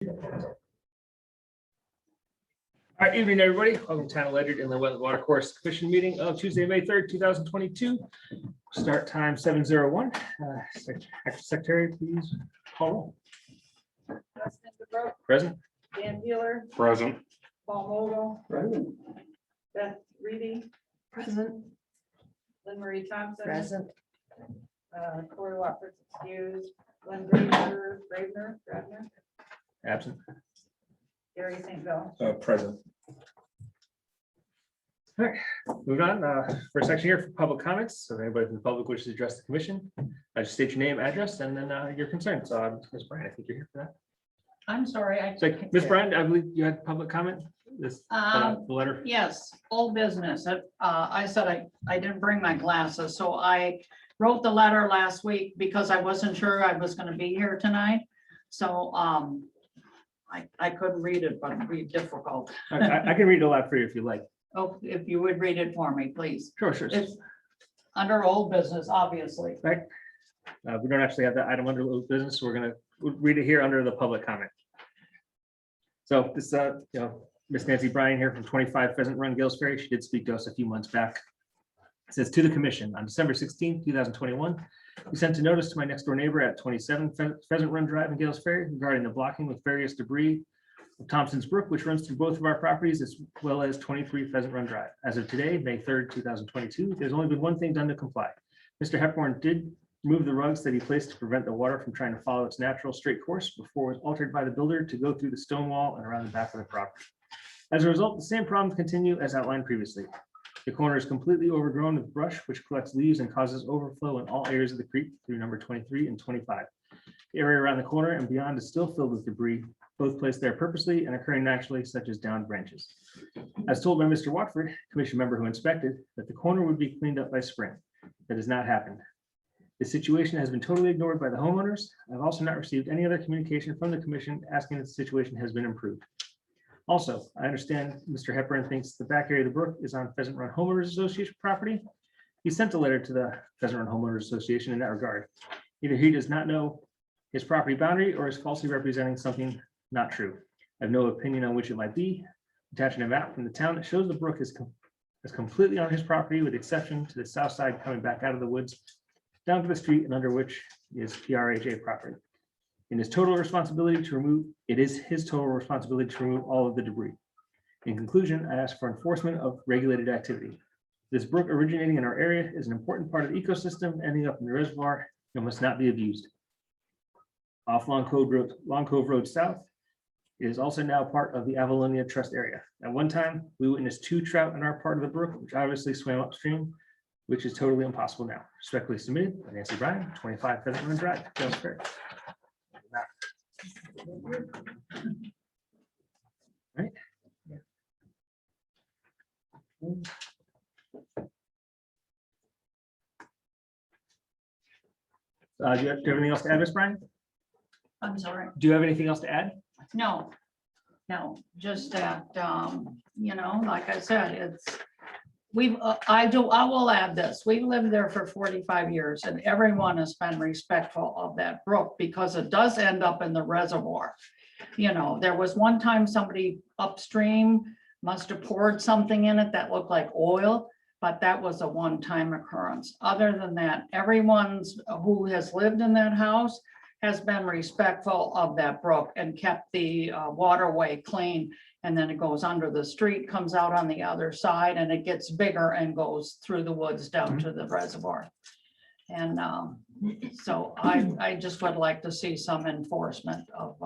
All right, evening, everybody. Welcome to Town of Ledyard Inland Wetland Watercourse Commission meeting of Tuesday, May 3rd, 2022. Start time 7:01. Secretary, please call roll. Justin DeBrodt, Present. Dan Pealer, Present. Paul Maugle, Present. Beth Ribe, Present. Lynn Marie Thompson. Present. Corey Watford excused, Glenn Graebner, Absent. Gary St. Bill. Present. Moving on, first section here for public comments. So if anybody from the public wishes to address the commission, just state your name, address, and then your concern. So Ms. Bryan, I think you're here for that. I'm sorry. So Ms. Bryan, I believe you had public comment. This the letter. Yes, old business. I said I didn't bring my glasses, so I wrote the letter last week because I wasn't sure I was going to be here tonight. So I couldn't read it, but it'd be difficult. I can read it aloud for you if you like. Oh, if you would read it for me, please. Sure. It's under old business, obviously. Right. We don't actually have that item under old business. So we're going to read it here under the public comment. So this, Miss Nancy Bryan here from 25 Pheasant Run, Gales Ferry. She did speak to us a few months back. It says, to the commission, on December 16th, 2021, we sent a notice to my next door neighbor at 27 Pheasant Run Drive in Gales Ferry regarding the blocking with various debris of Thompson's Brook, which runs through both of our properties, as well as 23 Pheasant Run Drive. As of today, May 3rd, 2022, there's only been one thing done to comply. Mr. Hepburn did remove the rugs that he placed to prevent the water from trying to follow its natural straight course before it was altered by the builder to go through the stone wall and around the back of the property. As a result, the same problems continue as outlined previously. The corner is completely overgrown with brush, which collects leaves and causes overflow in all areas of the creek through number 23 and 25. The area around the corner and beyond is still filled with debris, both placed there purposely and occurring naturally, such as downed branches. As told by Mr. Watford, commission member who inspected, that the corner would be cleaned up by spring. That has not happened. The situation has been totally ignored by the homeowners. I've also not received any other communication from the commission asking if the situation has been improved. Also, I understand Mr. Hepburn thinks the back area of the brook is on Pheasant Run Homeowners Association property. He sent a letter to the Pheasant Run Homeowners Association in that regard. Either he does not know his property boundary or is falsely representing something not true. I have no opinion on which it might be. Attaching a map from the town that shows the brook is completely on his property, with exception to the south side coming back out of the woods down to the street and under which is PRHA property. It is his total responsibility to remove all of the debris. In conclusion, I ask for enforcement of regulated activity. This brook originating in our area is an important part of the ecosystem, ending up in the reservoir and must not be abused. Off Long Cove Road South, it is also now part of the Avalonia Trust area. At one time, we witnessed 2 trout in our part of the brook, which obviously swam upstream, which is totally impossible now. Respectfully submitted by Nancy Bryan, 25 Pheasant Run Drive, Gales Ferry. Right. Do you have anything else to add, Ms. Bryan? I'm sorry. Do you have anything else to add? No, just that, like I said, it's, I will add this. We've lived there for 45 years and everyone has been respectful of that brook because it does end up in the reservoir. There was one time somebody upstream must have poured something in it that looked like oil, but that was a one-time occurrence. Other than that, everyone who has lived in that house has been respectful of that brook and kept the waterway clean. And then it goes under the street, comes out on the other side, and it gets bigger and goes through the woods down to the reservoir. And so I just would like to see some enforcement of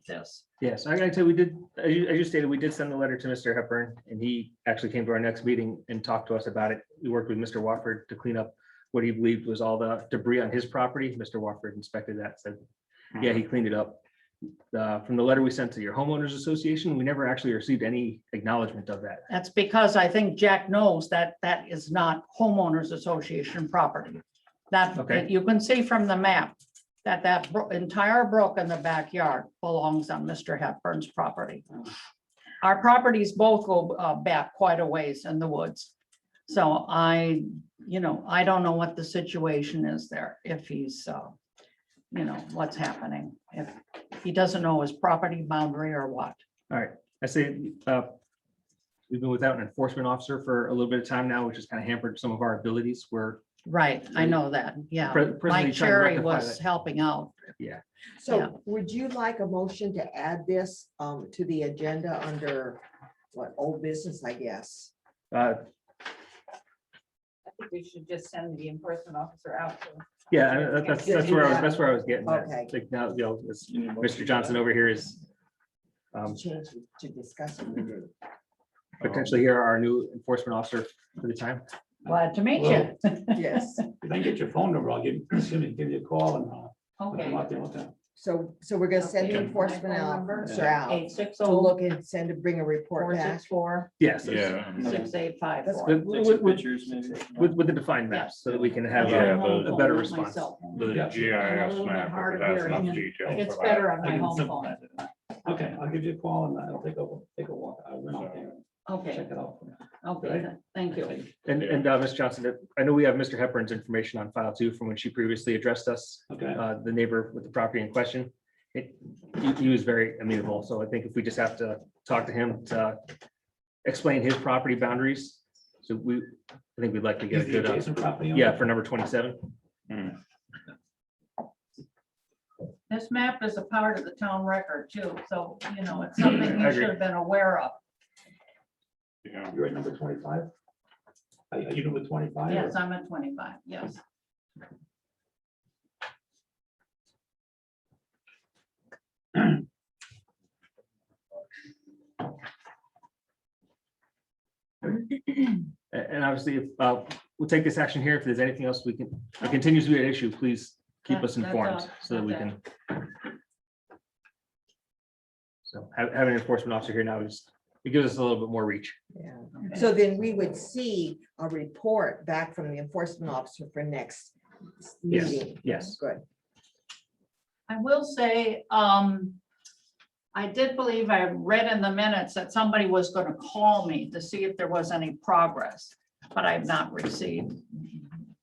this. Yes, I gotta tell you, we did, as you stated, we did send the letter to Mr. Hepburn, and he actually came to our next meeting and talked to us about it. We worked with Mr. Watford to clean up what he believed was all the debris on his property. Mr. Watford inspected that, said, yeah, he cleaned it up. From the letter we sent to your homeowners association, we never actually received any acknowledgement of that. That's because I think Jack knows that that is not homeowners association property. That Okay. You can see from the map that entire brook in the backyard belongs on Mr. Hepburn's property. Our properties both go back quite a ways in the woods. So I don't know what the situation is there. If he's, you know, what's happening. If he doesn't know his property boundary or what. All right, I say, we've been without an enforcement officer for a little bit of time now, which has kind of hampered some of our abilities. We're Right, I know that, yeah. presently trying Mike to Cherry rectify was that. helping out. Yeah, So Yeah. would you like a motion to add this to the agenda under what, old business, I guess? uh, I think we should just send the enforcement officer out to. yeah, that's where I was getting at. Okay. Like now, you know, this Mr. Johnson over here is Change it to discuss it. with you. potentially here our new enforcement officer for the time. Glad to meet you. Yes, If I get your phone number, I'll give you a call and put them Okay. out there with them. so we're gonna send the Okay. enforcement My phone number? officer out Eight six to oh look and send to bring a report four back. six four Yes. Yeah. 6854. With the defined maps so that we can have Yeah, a better response. The Yeah. GIS map, Hard if of it has hearing. enough detail. It's for better that. on my home phone. Okay, I'll give you a call and I'll take a walk. I'll run out there and Okay, check it out. okay, thank you. And Ms. Johnson, I know we have Mr. Hepburn's information on file too, from when she previously addressed us, Okay, the neighbor with the property in question. He was very amenable, so I think if we just have to talk to him to explain his property boundaries, so I think we'd like to get a is the good, adjacent property owner? yeah, for number 27. Hmm. This map is a part of the town record too, so, you know, it's something I you agree. should have been aware of. Yeah. You're at number 25? Are you number 25? Yes, I'm at 25, yes. And obviously, we'll take this action here. If there's anything else we can, it continues to be an issue, please keep us That's informed all. so that we That's can. So having an enforcement officer here now is, it gives us a little bit more reach. Yeah. So then we would see a report back from the enforcement officer for next Yes, meeting. yes. Good. I will say, I did believe I read in the minutes that somebody was going to call me to see if there was any progress, but I've not received.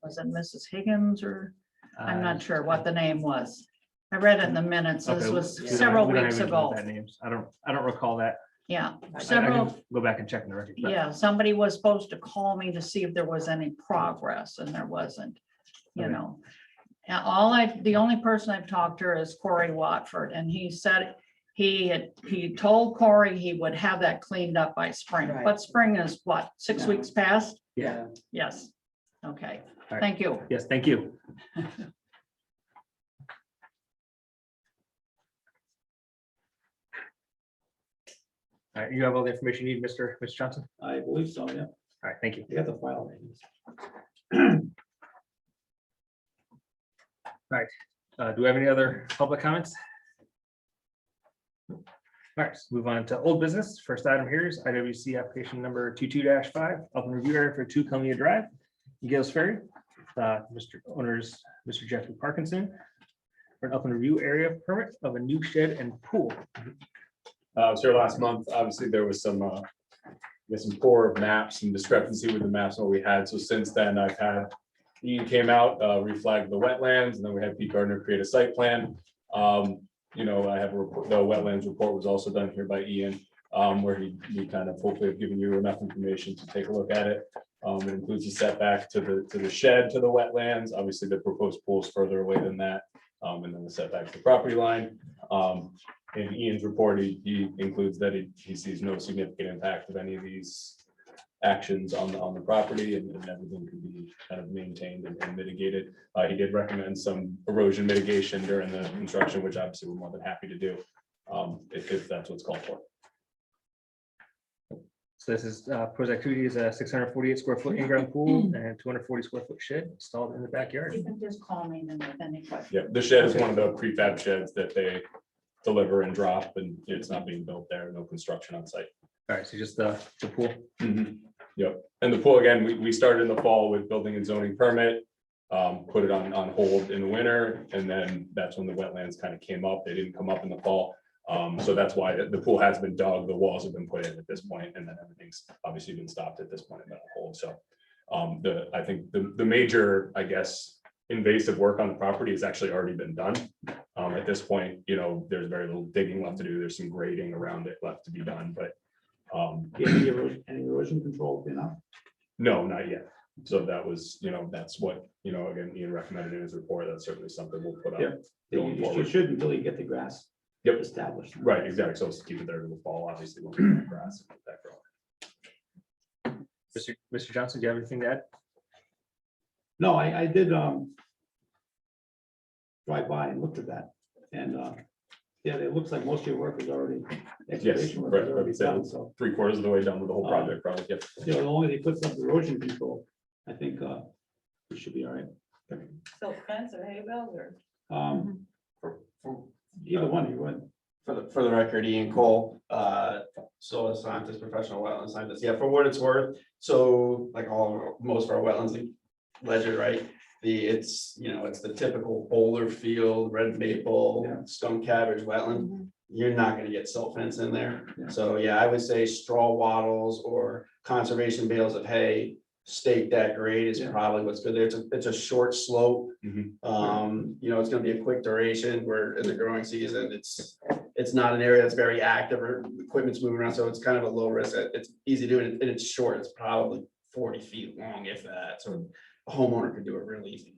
Was it Mrs. Higgins or, I'm not sure what the name was. I read it in the minutes. This Okay, was we don't- several we don't weeks have any ago. bad names. I don't recall that. Yeah, I several, can go back and check in the record. but- yeah, somebody was supposed to call me to see if there was any progress and there wasn't, you Okay. know. And the only person I've talked to is Corey Watford, and he said he told Corey he would have that cleaned up by spring, Right. but spring is what, 6 weeks past? Yeah, Yes, okay, right. thank you. yes, thank you. All right, you have all the information you need, Mr. Johnson? I believe so, yeah. All right, thank you. I got the file. Do we have any other public comments? All right, let's move on to old business. First item here is IWC application number 22-5, Upland review area for 2 Kalmia Drive, Gales Ferry. Mr. Owners, Mr. Jeffrey Parkinson, for an Upland review area permit of a new shed and pool. I was here last month. Obviously, there was some poor maps, some discrepancy with the maps and what we had. So since then, I've had Ian came out, reflagged the wetlands, and then we had Pete Gardner create a site plan. You know, I have a report, the wetlands report was also done here by Ian, where he kind of hopefully have given you enough information to take a look at it. It includes a setback to the shed, to the wetlands. Obviously, the proposed pool is further away than that. And then the setback to the property line. In Ian's report, he includes that he sees no significant impact of any of these actions on the property, and everything can be kind of maintained and mitigated. He did recommend some erosion mitigation during the construction, which obviously we're more than happy to do, if that's what's called for. So this is proposed activity is a 648 square foot in-ground pool and 240 square foot shed installed in the backyard. You can just call me then with any questions. Yeah, the shed is one of the prefab sheds that they deliver and drop, and it's not being built there, no construction on site. All right, so just the pool. Yep, and the pool, again, we started in the fall with building and zoning permit, put it on hold in the winter, and then that's when the wetlands kind of came up. They didn't come up in the fall. So that's why the pool has been dug, the walls have been put in at this point, and then everything's obviously been stopped at this point and been on hold. So I think the major, I guess, invasive work on the property has actually already been done. At this point, you know, there's very little digging left to do. There's some grading around it left to be done, but Any erosion control enough? no, not yet. So that was, you know, that's what, you know, again, Ian recommended in his report. That's certainly something we'll put Yeah. up. Going You forward. should until you get the grass. Yep. Established. Right, exactly. So let's keep it there in the fall, obviously, when we have grass and that growing. Mr. Johnson, do you have anything to add? No, I did drive by and looked at that, and yeah, it looks like most of your work is already, excavation work is right, already right, so- done, so, 3/4 of the way done with the whole project, probably. Yep. you know, the longer they put some erosion control, I think we should be all right. Silk fence or hay bales or? Either one, you would. For the record, Ian Cole, soil scientist, professional wetland scientist. Yeah, for what it's worth. So like most of our wetlands, Ledyard, right? It's, you know, it's the typical boulder field, red maple, Yeah. stone cabbage wetland. You're not gonna get silt fence in there. Yeah. So yeah, I would say straw wattles or conservation bales of hay, stake that grade is Yeah. probably what's good there. It's a short slope. Mhm. You know, it's gonna be a quick duration where in the growing season, it's not an area that's very active or equipment's moving around, so it's kind of a low risk. It's easy to do and it's short. It's probably 40 feet long, if that. So a homeowner could do it real easy.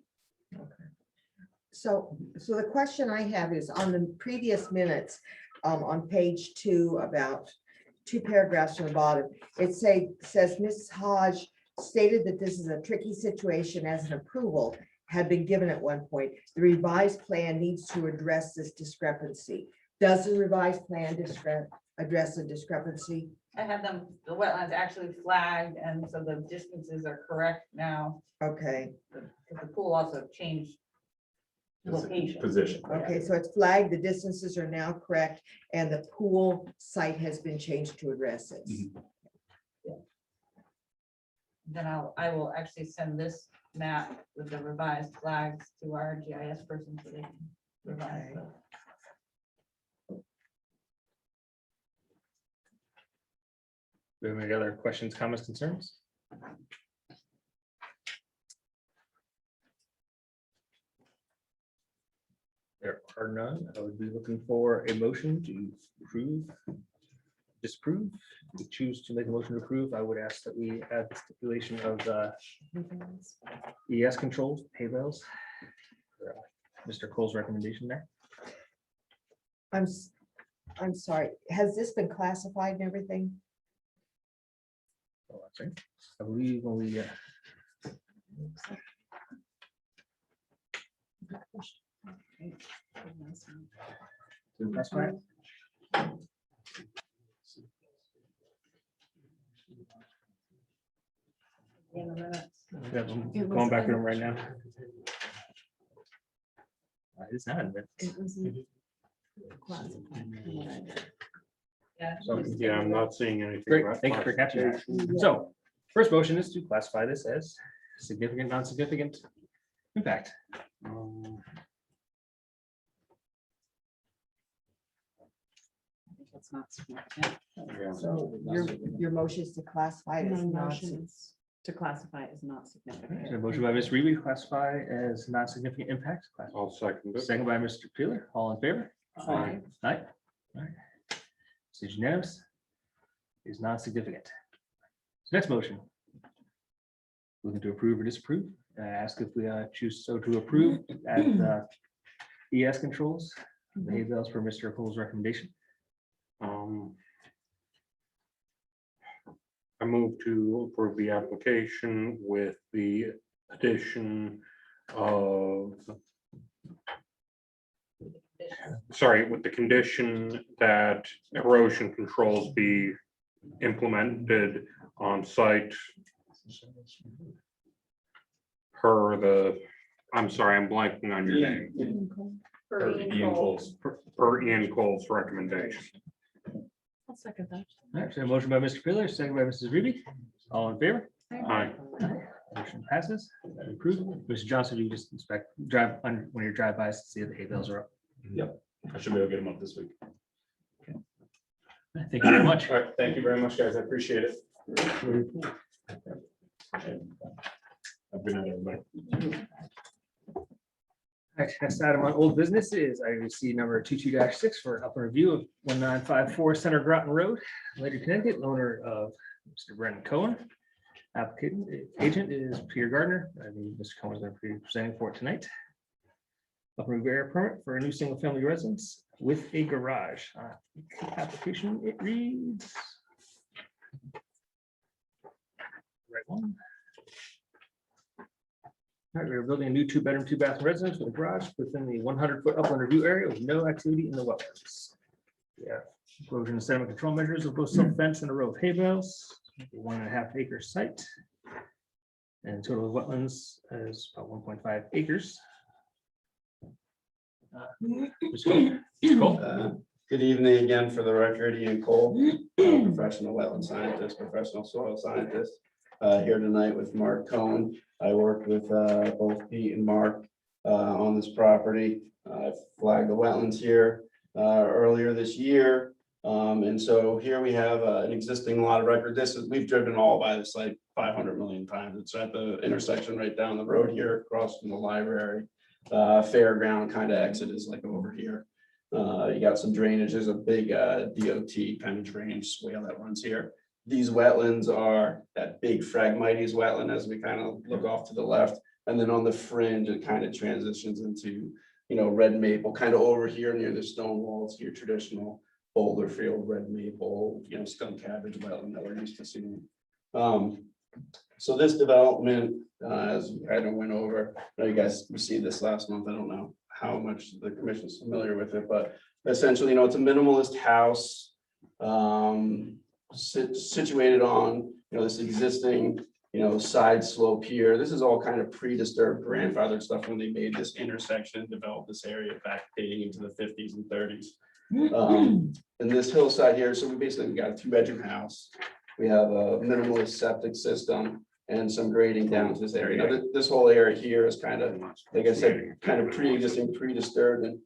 So the question I have is on the previous minutes, on page 2, about 2 paragraphs from the bottom, it says Mrs. Hodge stated that this is a tricky situation as an approval had been given at one point. The revised plan needs to address this discrepancy. Does the revised plan address the discrepancy? I have them, the wetlands actually flagged, and so the distances are correct now. Okay, Because the pool also changed location. Position. okay, so it's flagged, the distances are now correct, and the pool site has been changed to address it. Mhm. Then I will actually send this map with the revised flags to our GIS person so they can revise Okay. those. Do we have any other questions, comments, concerns? There are none. I would be looking for a motion to approve, disapprove. If you choose to make a motion to approve, I would ask that we add the stipulation of ES controls, hay bales. Mr. Cole's recommendation there. I'm sorry, has this been classified and everything? Oh, that's right. I believe when we, that's right. In a minute. Yeah, I'm going back to them right now. It's not, but Yeah. so, Yeah, I'm not seeing anything. great, about thank you for catching that. Yeah. So, first motion is to classify this as significant, non-significant impact. That's not significant. Yeah. So your motion is to classify it as My not. motion is to classify it as not So significant. motion by Ms. Ribe, classify as non-significant impact. I'll second it. Second by Mr. Peeler, all in favor? Aye. Aye. Aye. It's unanimous. Is non-significant. Next motion. Looking to approve or disapprove. Ask if we choose so to approve at ES controls. The hay bales for Mr. Cole's recommendation. I move to approve the application with the addition of, sorry, with the condition that erosion controls be implemented on site per the, I'm sorry, I'm blanking on your name, For Ian Cole's. per Ian Cole's recommendation. I'll second that. All right, so a motion by Mr. Peeler, second by Mrs. Ribe. All in favor? Aye. Motion passes. Approved. Mr. Johnson, you just inspect, drive on when you drive by, see if the hay bales are up. I should be able to get them up this week. Thank you very much. All right, thank you very much, guys. I appreciate it. Have a good night, everybody. All right, next item on old business is IWC number 22-6 for upper review of 1954 Center Groton Road, Ledyard, Connecticut, owner of Mr. Brendon Coen. Applicant agent is Peter Gardner. I mean, Mr. Coen is going to be presenting for it tonight. Upper review area permit for a new single-family residence with a garage. Application, it reads. Right one. All right, we're building a new 2-bedroom, 2-bathroom residence with a garage within the 100-foot upland review area with no activity in the wetlands. Yeah, erosion and sediment control measures of both silt fence and a row of hay bales, 1.5 acre site. And total wetlands is about 1.5 acres. Mr. Cole? Good evening again for the record, Ian Cole, professional wetland scientist, professional soil scientist. Here tonight with Mark Coen. I worked with both Pete and Mark on this property. I flagged the wetlands here earlier this year. And so here we have an existing lot of record. We've driven all by this like 500 million times. It's at the intersection right down the road here across from the library. Fairground kind of exit is like over here. You got some drainage. There's a big DOT kind of drainage swale that runs here. These wetlands are that big Phragmites wetland as we kind of look off to the left. And then on the fringe, it kind of transitions into, you know, red maple kind of over here near the stone walls, your traditional boulder field, red maple, you know, skunk cabbage wetland that we're used to seeing. So this development, as we kind of went over, I know you guys received this last month. I don't know how much the commission's familiar with it, but essentially, you know, it's a minimalist house. Situated on, you know, this existing, you know, side slope here. This is all kind of pre-disturbed grandfathered stuff when they made this intersection, developed this area back dating into the 50s and 30s. And this hillside here, so we basically got a 2-bedroom house. We have a minimalist septic system and some grading down to this area. Now, this whole area here is kind of, like I said, kind of pre-existing, pre-disturbed. And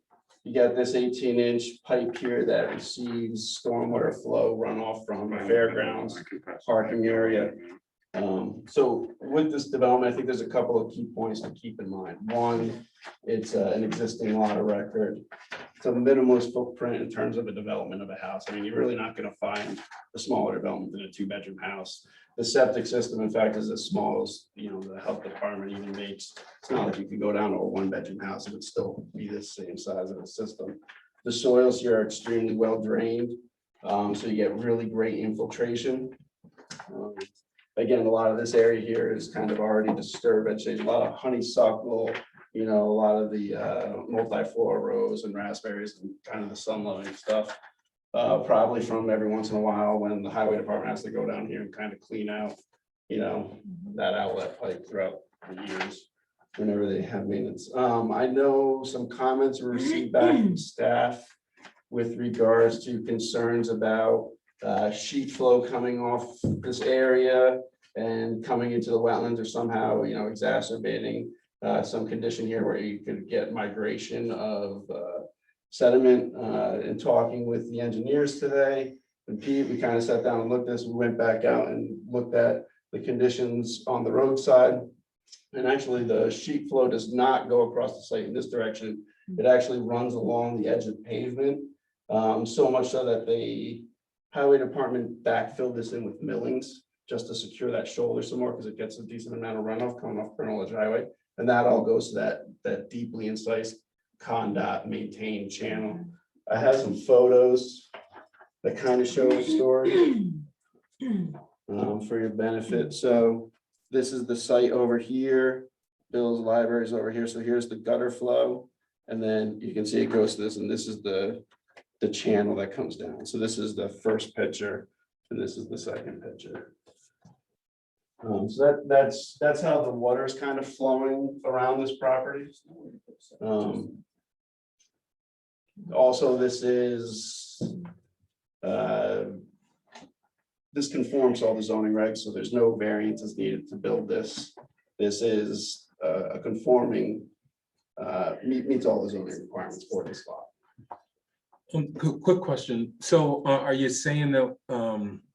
you got this 18-inch pipe here that receives stormwater flow runoff from the fairgrounds, parking area. So with this development, I think there's a couple of key points to keep in mind. One, it's an existing lot of record. It's a minimalist footprint in terms of the development of a house. I mean, you're really not going to find a smaller development than a 2-bedroom house. The septic system, in fact, is as small as, you know, the health department even makes. It's not like you could go down to a 1-bedroom house. It would still be the same size of a system. The soils here are extremely well drained. So you get really great infiltration. Again, a lot of this area here is kind of already disturbed vegetation, a lot of honeysuckle, you know, a lot of the multiflora rose and raspberries and kind of the sun loving stuff. Probably from every once in a while when the highway department has to go down here and kind of clean out, you know, that outlet pipe throughout the years, whenever they have maintenance. I know some comments were received back from staff with regards to concerns about sheet flow coming off this area and coming into the wetlands or somehow, you know, exacerbating some condition here where you could get migration of sediment. In talking with the engineers today and Pete, we kind of sat down and looked at this. We went back out and looked at the conditions on the roadside. And actually the sheet flow does not go across the site in this direction. It actually runs along the edge of pavement. So much so that the highway department backfilled this in with millings just to secure that shoulder some more because it gets a decent amount of runoff coming off Colonel Highway. And that all goes to that deeply incised condot maintained channel. I have some photos that kind of show the story for your benefit. So this is the site over here. Bill's library is over here. So here's the gutter flow. And then you can see it goes to this, and this is the channel that comes down. So this is the first picture, and this is the second picture. So that's how the water is kind of flowing around this property. Also, this is this conforms to all the zoning regs, so there's no variances needed to build this. This is a conforming meets all the zoning requirements for this lot. Quick question. So are you saying that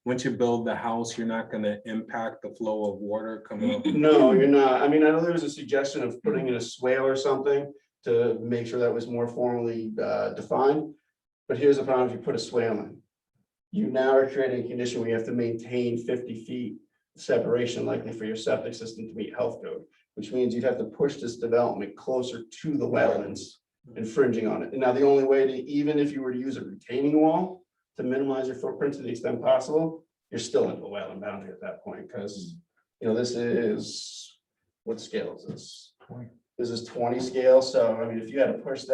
once you build the house, you're not going to impact the flow of water coming up? No, you're not. I mean, I know there was a suggestion of putting in a swale or something. to make sure that was more formally defined. But here's the problem: if you put a swale in, you now are creating a condition where you have to maintain 50 feet separation likely for your septic system to meet health code, which means you'd have to push this development closer to the wetlands, infringing on it. And now the only way to, even if you were to use a retaining wall to minimize your footprint to the extent possible, you're still into the wetland boundary at that point, because, you know, this is, what scale is this? 20. This is 20 scale, so I mean, if you had to push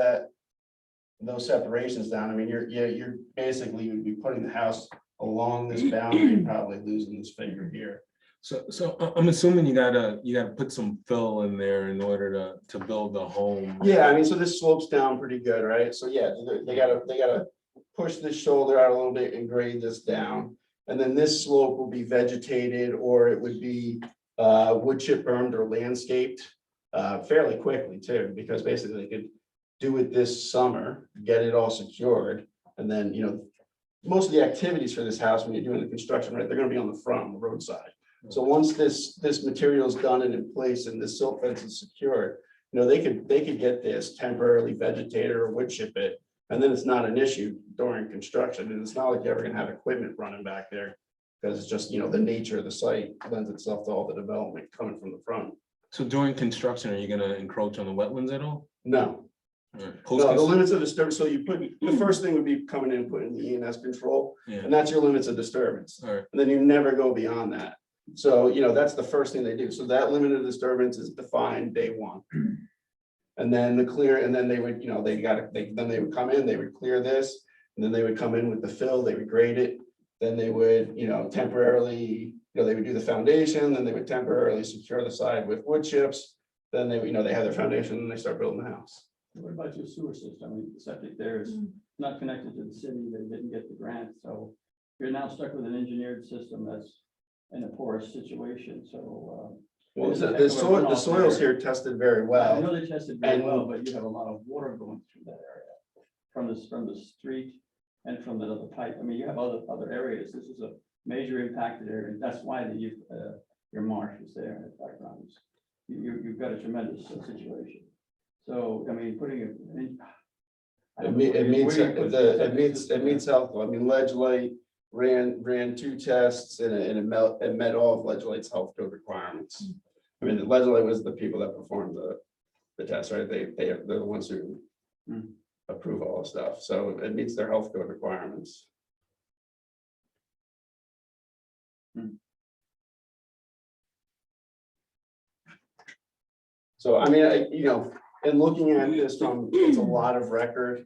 those separations down, I mean, you're basically, you'd be putting the house along this boundary and probably losing this figure here. So I'm assuming you gotta put some fill in there in order to build the home. Yeah, I mean, so this slopes down pretty good, right? So yeah, they gotta push this shoulder out a little bit and grade this down. And then this slope will be vegetated, or it would be wood chip bermed or landscaped fairly quickly too, because basically they could do it this summer, get it all secured. And then, you know, most of the activities for this house, when you're doing the construction, right, they're gonna be on the front, on the roadside. So once this material is done and in place and this silt fence is secured, you know, they could get this temporarily vegetated or wood chip it, and then it's not an issue during construction. And it's not like you're ever gonna have equipment running back there, because it's just, you know, the nature of the site lends itself to all the development coming from the front. So during construction, are you gonna encroach on the wetlands at all? No, Post- no, the limits of disturbance, so you put, the first thing would be coming in and putting the ENS control, Yeah, and that's your limits of disturbance. all right. And then you never go beyond that. So, you know, that's the first thing they do. So that limit of disturbance is defined day one. And then and then they would, you know, then they would come in, they would clear this, and then they would come in with the fill, they would grade it. Then they would, you know, temporarily, you know, they would do the foundation, then they would temporarily secure the side with wood chips. Then they, you know, they have their foundation and they start building the house. What about your sewer system? I mean, the septic there is not connected to the city, they didn't get the grant, so you're now stuck with an engineered system that's in a porous situation, so. Well, the soils here tested very I well. know they tested very and- well, but you have a lot of water going through that area from the street and from the other pipe. I mean, you have other areas. This is a major impacted area. That's why your marsh is there in the background. You've got a tremendous situation. So, I mean, putting it in. It meets health. I mean, Ledgelight ran 2 tests and it met all of Ledgelight's health code requirements. I mean, Ledgelight was the people that performed the test, right? They're the ones who approve all the stuff. So it meets their health code requirements. So, I mean, you know, and looking at this from, it's a lot of record.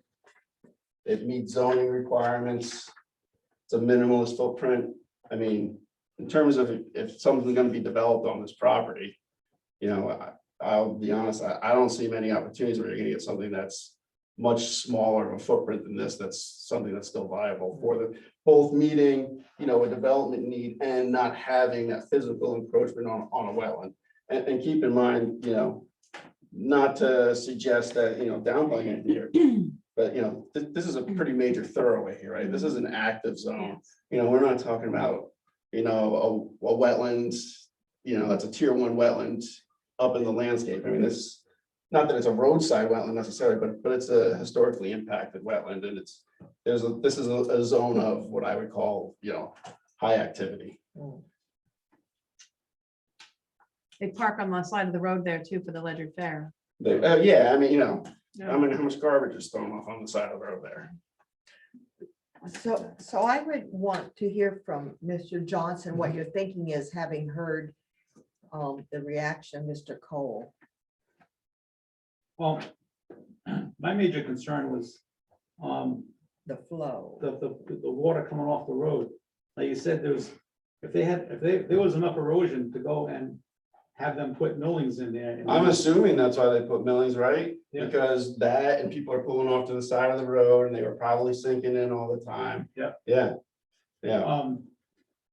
It meets zoning requirements. It's a minimalist footprint. I mean, in terms of if something's gonna be developed on this property, you know, I'll be honest, I don't see many opportunities where you're gonna get something that's much smaller of a footprint than this. That's something that's still viable for the, both meeting, you know, a development need and not having that physical encroachment on a wetland. And keep in mind, you know, not to suggest that, you know, downplaying it here, but, you know, this is a pretty major thoroughway here, right? This is an active zone. You know, we're not talking about, you know, a wetlands, you know, that's a tier 1 wetland up in the landscape. I mean, this, not that it's a roadside wetland necessarily, but it's a historically impacted wetland, and this is a zone of what I would call, you know, high activity. They park on the side of the road there too for the Ledyard Fair. Yeah, I mean, you know, how much garbage is thrown off on the side of the road there? So I would want to hear from Mr. Johnson what your thinking is, having heard the reaction, Mr. Cole. Well, my major concern was The flow. the water coming off the road. Like you said, if there was enough erosion to go and have them put millings in there. and- I'm assuming that's why they put millings, right? Yeah. Because that and people are pulling off to the side of the road and they were probably sinking in all the time. Yeah. Yeah. Yeah.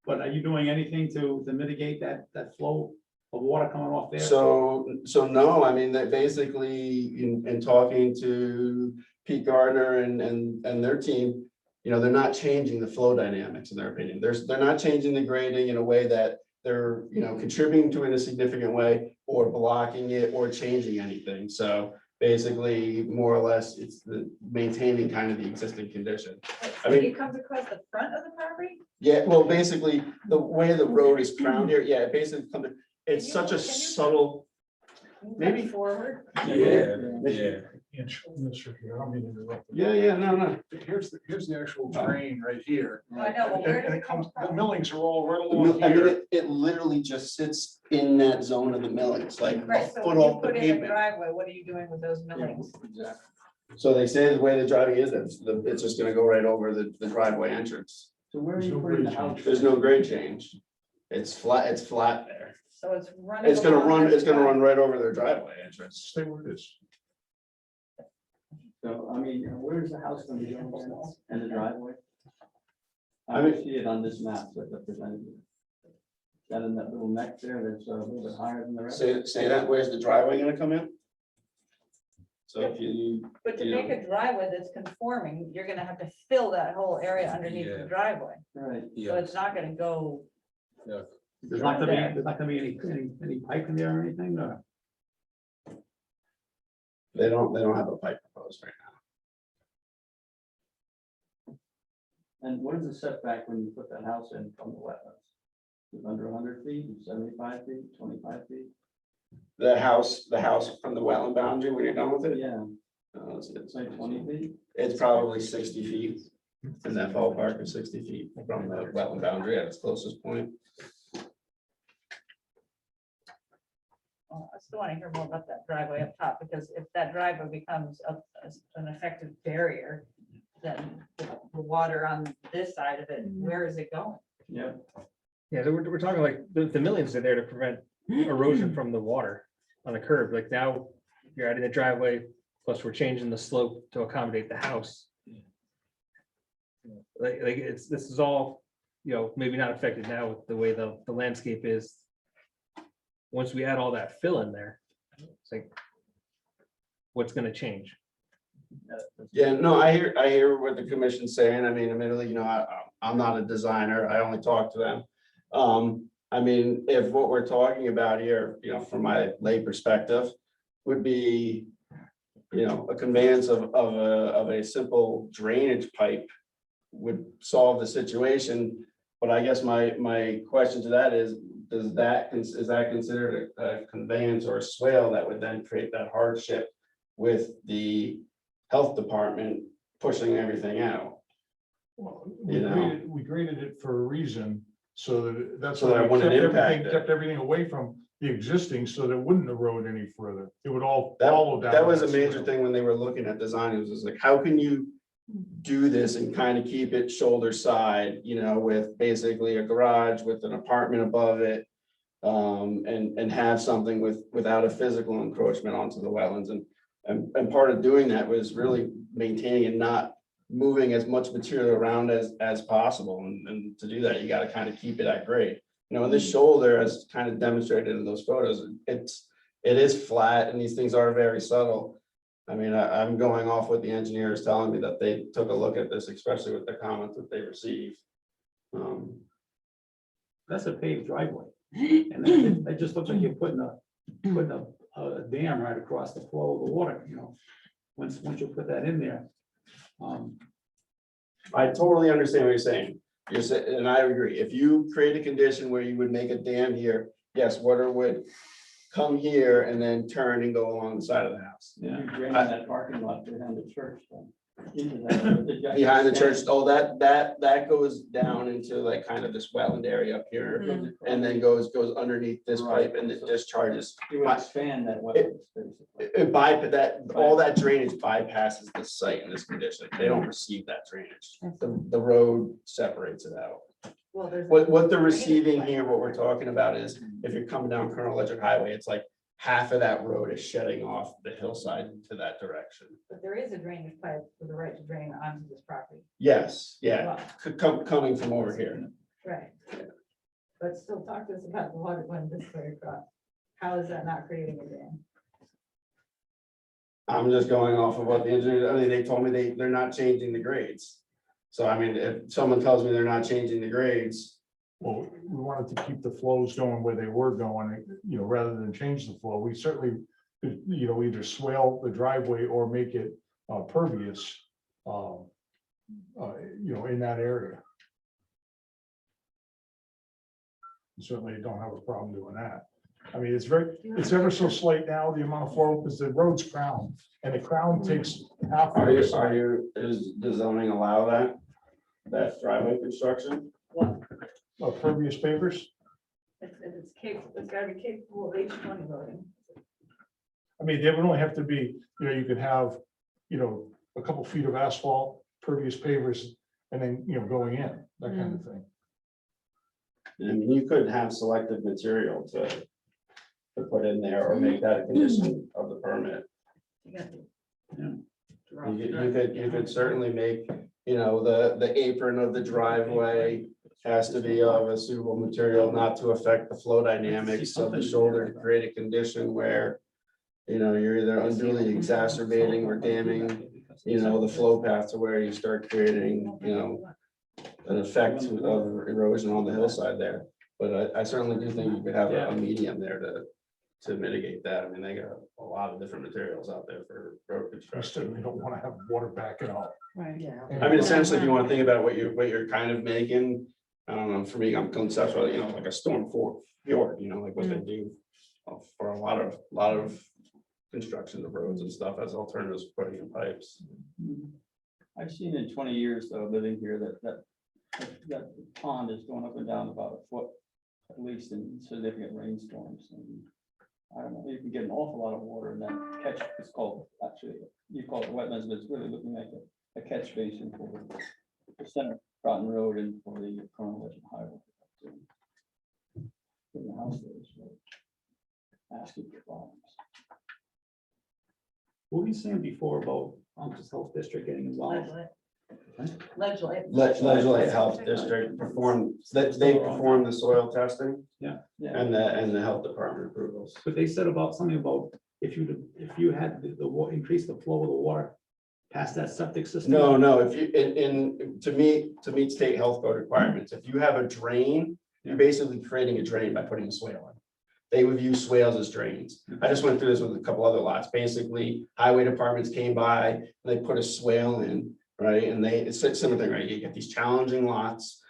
But are you doing anything to mitigate that flow of water coming off there? So no, I mean, that basically in talking to Pete Gardner and their team, you know, they're not changing the flow dynamics in their opinion. They're not changing the grading in a way that they're, you know, contributing to it in a significant way or blocking it or changing anything. So basically, more or less, it's the maintaining kind of the existing condition. I mean- It comes across the front of the property? Yeah, well, basically, the way the road is crowned here, yeah, it basically comes, it's such a subtle, maybe- Forward? Yeah, yeah. Mr. here, I don't mean to interrupt. yeah, no. Here's the actual drain right here. I know, but where And does it it come comes, the from? millings are all right I along mean, here. it literally just sits in that zone of the millings, like a Right, so foot when you off the put in a pavement. driveway, what are you doing with those millings? Exactly. So they say the way the driving is, it's just gonna go right over the driveway entrance. So where are There's you no putting the grade house? change. There's no grade change. It's flat there. So it's running. It's gonna along run, this it's gonna drive. run right over their driveway entrance. Stay where it is. So, I mean, where's the house gonna be going and the driveway? I I mean- don't see it on this map that they're presenting. That in that little neck there, that's a little bit higher than the rest. Say that, where's the driveway gonna come in? So if you, But to you make know. a driveway that's conforming, you're gonna have to fill that whole area underneath Yeah. the driveway. Right. So it's not gonna go. There's not gonna be any pipe in there or anything, or? They don't have a pipe proposed right now. And what is the setback when you put that house in from the wetlands? Is it under 100 feet, 75 feet, 25 feet? The house from the wetland boundary, when you're done with it? Yeah, It's it's like 20 feet. it's probably 60 feet in that ballpark of 60 feet from the wetland boundary at its closest point. Well, I still wanna hear more about that driveway up top, because if that driveway becomes an effective barrier, then the water on this side of it, where is it going? Yeah. Yeah, so we're talking like the millions are there to prevent erosion from the water on the curb. Like now you're adding a driveway, plus we're changing the slope to accommodate the house. Like this is all, maybe not affected now with the way the landscape is. Once we add all that fill in there, it's like, what's gonna change? Yeah, no, I hear what the commission's saying. I mean, admittedly, I'm not a designer. I only talk to them. I mean, if what we're talking about here, from my lay perspective, would be, a conveyance of a simple drainage pipe would solve the situation. But I guess my question to that is that considered a conveyance or a swale that would then create that hardship with the health department pushing everything out? Well, You know. we graded it for a reason, so that's. So that why it we wouldn't kept impact everything- it. Kept everything away from the existing, so that it wouldn't erode any further. It would all That, follow down. that was a that major swale. thing when they were looking at design. It was just like, how can you do this and kind of keep it shoulder side, with basically a garage with an apartment above it. And have something without a physical encroachment onto the wetlands. And part of doing that was really maintaining and not moving as much material around as possible. And to do that, you got to kind of keep it at grade. In this shoulder, as kind of demonstrated in those photos, it is flat and these things are very subtle. I mean, I'm going off what the engineer is telling me, that they took a look at this, especially with the comments that they received. That's a paved driveway. And it just looks like you're putting a dam right across the flow of the water, once you put that in there. I totally understand what you're saying. You're saying, and I agree, if you create a condition where you would make a dam here, yes, water would come here and then turn and go along the side of the house. You drain that parking lot behind the church then. Into that. Behind the church, oh, that goes down into like kind of this wetland area up here, and then goes underneath this pipe and it discharges. You would expand that wetlands, basically. All that drainage bypasses the site in this condition. They don't receive that drainage. The road separates it out. Well, there's. What they're receiving here, what we're talking about is, if you're coming down Colonel Electric Highway, it's like half of that road is shedding off the hillside to that direction. But there is a drainage pipe with the right to drain onto this property. Yes, yeah, Well, coming from over here. right. But still talk to us about the water going this way across. How is that not creating a dam? I'm just going off of what the engineer, I mean, they told me they're not changing the grades. So I mean, if someone tells me they're not changing the grades, Well, we wanted to keep the flows going where they were going, rather than change the flow. We certainly you know, either swale the driveway or make it pervious, you know, in that area. Certainly don't have a problem doing that. I mean, it's ever so slight now, the amount of flow, because the road's crown, and the crown takes half. of the side. Does the zoning allow that driveway construction? Pervious pavers? It's capable, it's gotta be capable of H20 loading. I mean, they would only have to be, you know, you could have, you know, a couple feet of asphalt, pervious pavers, and then, you know, going in, that kind of thing. I mean, you could have selective material to put in there or make that a condition of the permit. You got to- You could certainly make, you know, the apron of the driveway has to be of a suitable material not to affect the flow dynamics of the shoulder to create a condition where, you know, you're either unduly exacerbating or damming, you know, the flow path to where you start creating, you know, an effect of erosion on the hillside there. But I certainly do think you could have a medium there to mitigate that. I mean, they got a lot of different materials out there for road I construction. certainly don't want to have water backing up. Right. Yeah. I mean, essentially, if you want to think about what you're kind of making, I don't know, for me, I'm conceptual, you know, like a storm fjord, you know, like what they do for a lot of construction of roads and stuff as alternatives to putting in pipes. I've seen in 20 years though, living here, that pond is going up and down about a foot, at least in significant rainstorms. And I don't know, you can get an awful lot of water in that catch. It's called, actually, you call it wetlands, but it's really looking like a catch basin for the center of Groton Road and for the Colonel Legend Highway. In the house there is asking for problems. What were you saying before about Uncle's Health District getting involved? Legislate Health District perform, they perform the soil testing Yeah. and the health department approvals. But they said about something about if you had increase the flow of the water past that septic system. No, if you, to meet state health code requirements, if you have a drain, you're basically creating a drain by putting a swale in. They would view swales as drains. I just went through this with a couple other lots. Basically, highway departments came by, and they put a swale in, right? And it's a similar thing, right? You get these challenging lots.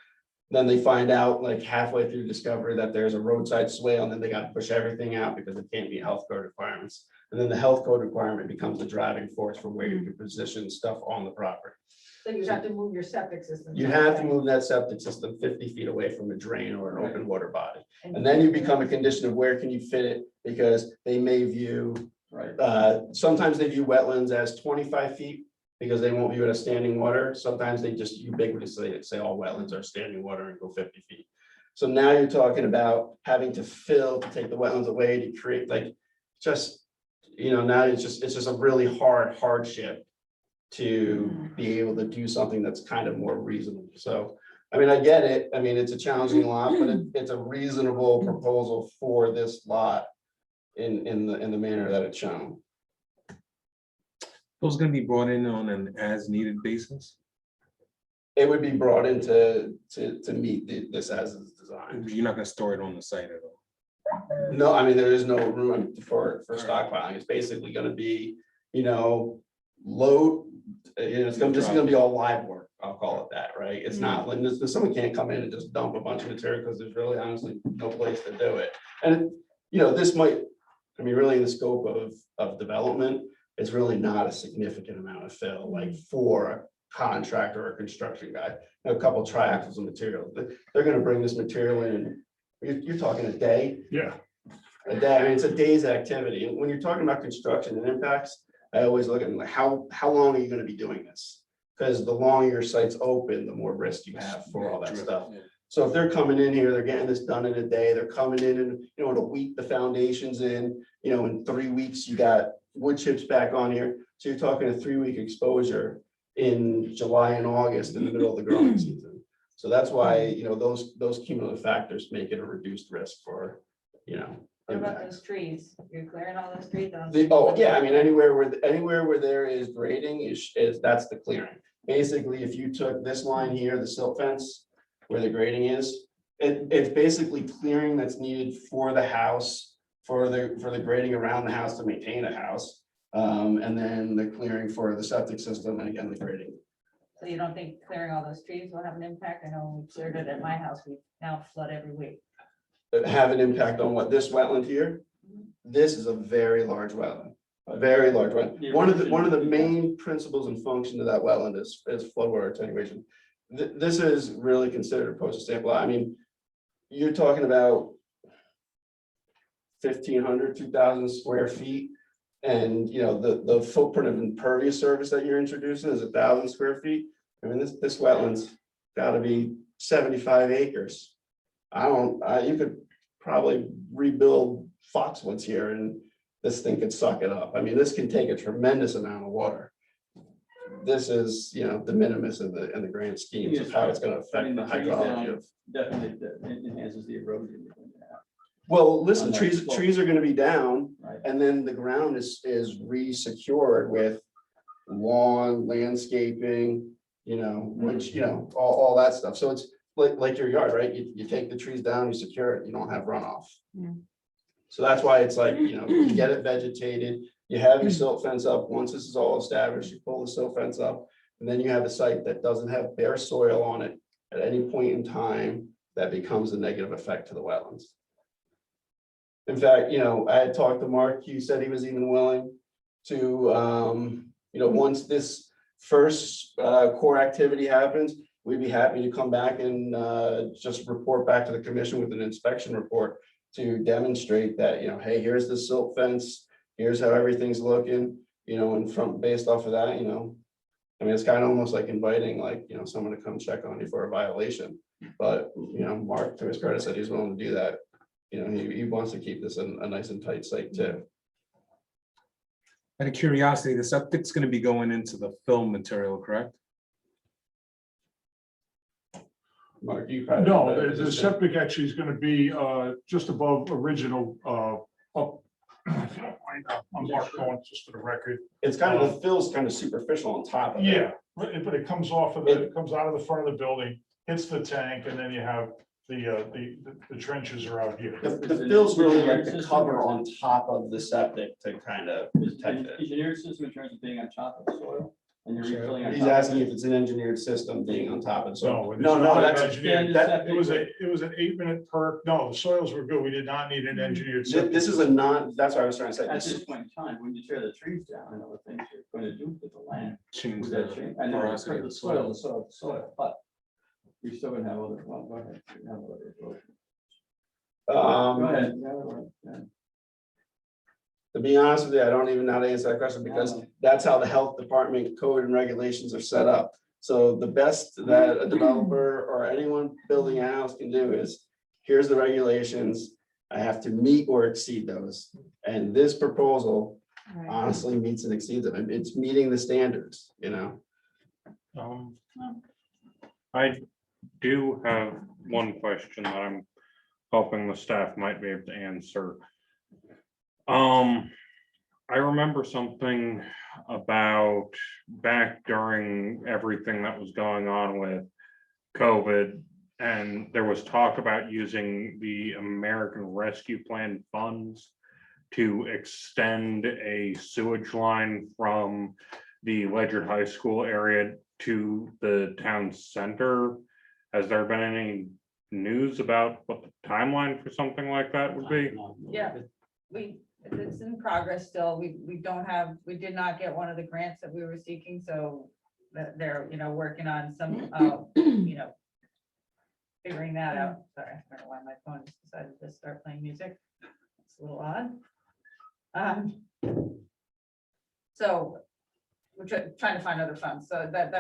Then they find out like halfway through discovery that there's a roadside swale, and then they got to push everything out because it can't meet health code requirements. And then the health code requirement becomes the driving force for where you can position stuff on the property. So you have to move your septic system. You have to move that septic system 50 feet away from a drain or an open water body. And then you become a condition of where can you fit it, because they may view, sometimes they view wetlands as 25 feet because they won't view it as standing water. Sometimes they just ubiquitously say all wetlands are standing water and go 50 feet. So now you're talking about having to fill to take the wetlands away to create like, just, you know, now it's just a really hardship to be able to do something that's kind of more reasonable. So, I mean, I get it. I mean, it's a challenging lot, but it's a reasonable proposal for this lot in the manner that it's shown. Those gonna be brought in on an as-needed basis? It would be brought in to meet this as is designed. You're not gonna store it on the site at all? No, I mean, there is no room for stockpiling. It's basically gonna be, you know, load, you know, this is gonna be all live work, I'll call it that, right? It's not like someone can't come in and just dump a bunch of material because there's really honestly no place to do it. And, you know, this might, I mean, really in the scope of development, it's really not a significant amount of fill, like for a contractor or a construction guy. A couple triaxles of material, they're gonna bring this material in, you're talking a day. Yeah. A day, I mean, it's a day's activity. And when you're talking about construction and impacts, I always look at like, how long are you gonna be doing this? Because the longer your site's open, the more risk you have for all that stuff. So if they're coming in here, they're getting this done in a day, they're coming in and, you know, in a week, the foundation's in, you know, in 3 weeks, you got wood chips back on here. So you're talking a 3-week exposure in July and August in the middle of the growing season. So that's why, you know, those cumulative factors make it a reduced risk for, you know. What about those trees? You're clearing all those trees? Oh, yeah, I mean, anywhere where there is grading is that's the clearing. Basically, if you took this line here, the silt fence, where the grading is, it's basically clearing that's needed for the house for the grading around the house to maintain a house. And then the clearing for the septic system and again, the grading. So you don't think clearing all those trees will have an impact? I know when we cleared it at my house, we now flood every week. Have an impact on what this wetland here? This is a very large wetland, a very large wetland. One of the main principles and function of that wetland is floodwater attenuation. This is really considered a postage stamp lot. I mean, you're talking about 1,500, 2,000 square feet. And, you know, the footprint of impervious surface that you're introducing is 1,000 square feet. I mean, this wetland's gotta be 75 acres. You could probably rebuild Foxwoods here and this thing could suck it up. I mean, this can take a tremendous amount of water. This is, you know, de minimis in the grand schemes of how it's gonna affect the hydrology of. Definitely enhances the erosion. Well, listen, On that trees slope. are gonna be down Right. and then the ground is re-secured with lawn, landscaping, you know, which, you know, all that stuff. So it's like your yard, right? You take the trees down, you secure it, you don't have runoff. Yeah. So that's why it's like, you know, you get it vegetated, you have your silt fence up. Once this is all established, you pull the silt fence up. And then you have a site that doesn't have bare soil on it at any point in time that becomes a negative effect to the wetlands. In fact, you know, I had talked to Mark, he said he was even willing to, you know, once this first core activity happens, we'd be happy to come back and just report back to the commission with an inspection report to demonstrate that, you know, hey, here's the silt fence, here's how everything's looking, you know, and from based off of that, you know, I mean, it's kind of almost like inviting, like, you know, someone to come check on you for a violation. But, you know, Mark, to his credit, said he's willing to do that. You know, he wants to keep this a nice and tight site too. Out of curiosity, the septic's gonna be going into the film material, correct? Mark, you probably. No, the septic actually is gonna be just above original up. I'm Mark Coen, just for the record. It's kind of, the fill's kind of superficial on top of it. Yeah, but it comes off of it comes out of the front of the building, hits the tank, and then you have the trenches are out here. The fill's really like the cover on top of the septic to kind of protect it. Engineered system in terms of being on top of the soil and you're refilling on He's top of asking it. if it's an engineered system being on top of it. So, No, it's no, not that's engineered. that. It was an 8-minute perk. No, the soils were good. We did not need an engineered septic. This is a that's what I was trying to say. At This this is, point in time, when you tear the trees down and other things you're going to do with the land. Change with the that change. I know it's porosity of the the soil, soil. but you're still gonna have other, well, go ahead. You have other erosion. Go ahead. Yeah. to be honest with you, I don't even know how to answer that question because that's how the health department code and regulations are set up. So the best that a developer or anyone building a house can do is, here's the regulations. I have to meet or exceed those. And this proposal honestly meets and exceeds them. It's meeting the standards, you know? I do have one question that I'm hoping the staff might be able to answer. I remember something about back during everything that was going on with COVID, and there was talk about using the American Rescue Plan funds to extend a sewage line from the Ledyard High School area to the town center. Has there been any news about what the timeline for something like that would be? Yeah, it's in progress still. We did not get one of the grants that we were seeking, so that they're, working on some, figuring that out. Sorry, I don't know why my phone just decided to start playing music. It's a little odd. So we're trying to find other funds. So that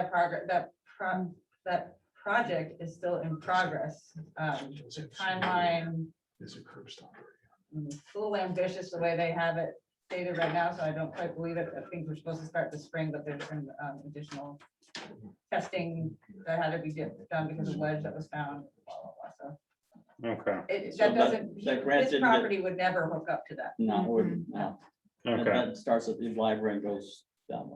project is still in progress. Timeline, It's a curb stop. it's a little ambitious the way they have it stated right now, so I don't quite believe it. I think we're supposed to start this spring, but there's some additional testing that had to be done because of ledge that was found. Blah, blah, blah. So Okay, that doesn't, that grant his didn't get- property would never hook up to that, No, it wouldn't, no. okay. That starts at the library and goes down.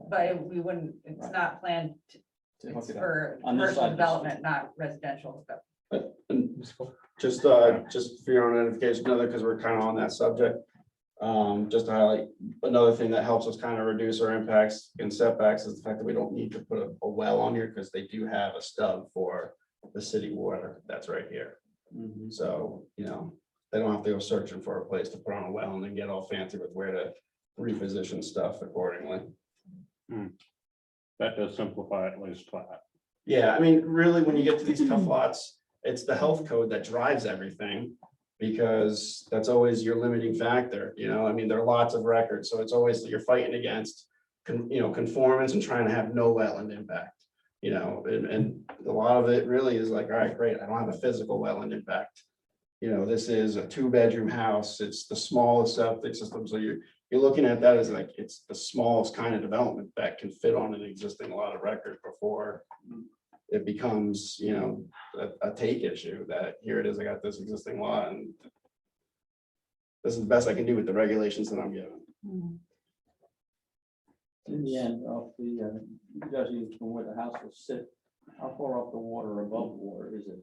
we wouldn't, it's not planned, To hook it's it up. for On this commercial side. development, not residential hookup. Just for your own edification, another, because we're kind of on that subject. Just to highlight, another thing that helps us kind of reduce our impacts and setbacks is the fact that we don't need to put a well on here because they do have a stub for the city water that's right here. Mhm. So, they don't have to go searching for a place to put on a well and then get all fancy with where to reposition stuff accordingly. That does simplify it, at least that. Yeah, I mean, really, when you get to these tough lots, it's the health code that drives everything. Because that's always your limiting factor, I mean, there are lots of records, so it's always that you're fighting against conformance and trying to have no wetland impact. And a lot of it really is like, all right, great, I don't have a physical wetland impact. This is a 2-bedroom house, it's the smallest septic system, so you're looking at that as like, it's the smallest kind of development that can fit on an existing lot of record before it becomes, a take issue that here it is, I got this existing lot and this is the best I can do with the regulations that I'm given. In the end, judging from where the house will sit, how far off the water, above water is it?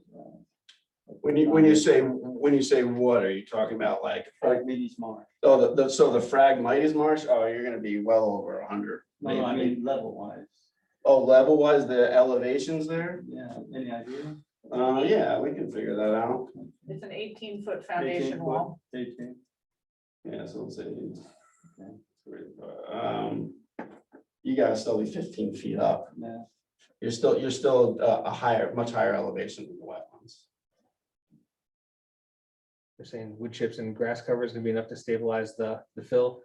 When you say what, are you talking about like? Phragmites marsh. Oh, so the Phragmites marsh, oh, you're gonna be well over 100. No, I mean level wise. Oh, level wise, the elevations there? Yeah, any idea? Yeah, we can figure that out. It's an 18-foot foundation 18 foot, wall. 18. Yeah, so let's say. You gotta still be 15 feet up. Yeah. You're still a much higher elevation than the wetlands. They're saying wood chips and grass cover is gonna be enough to stabilize the fill.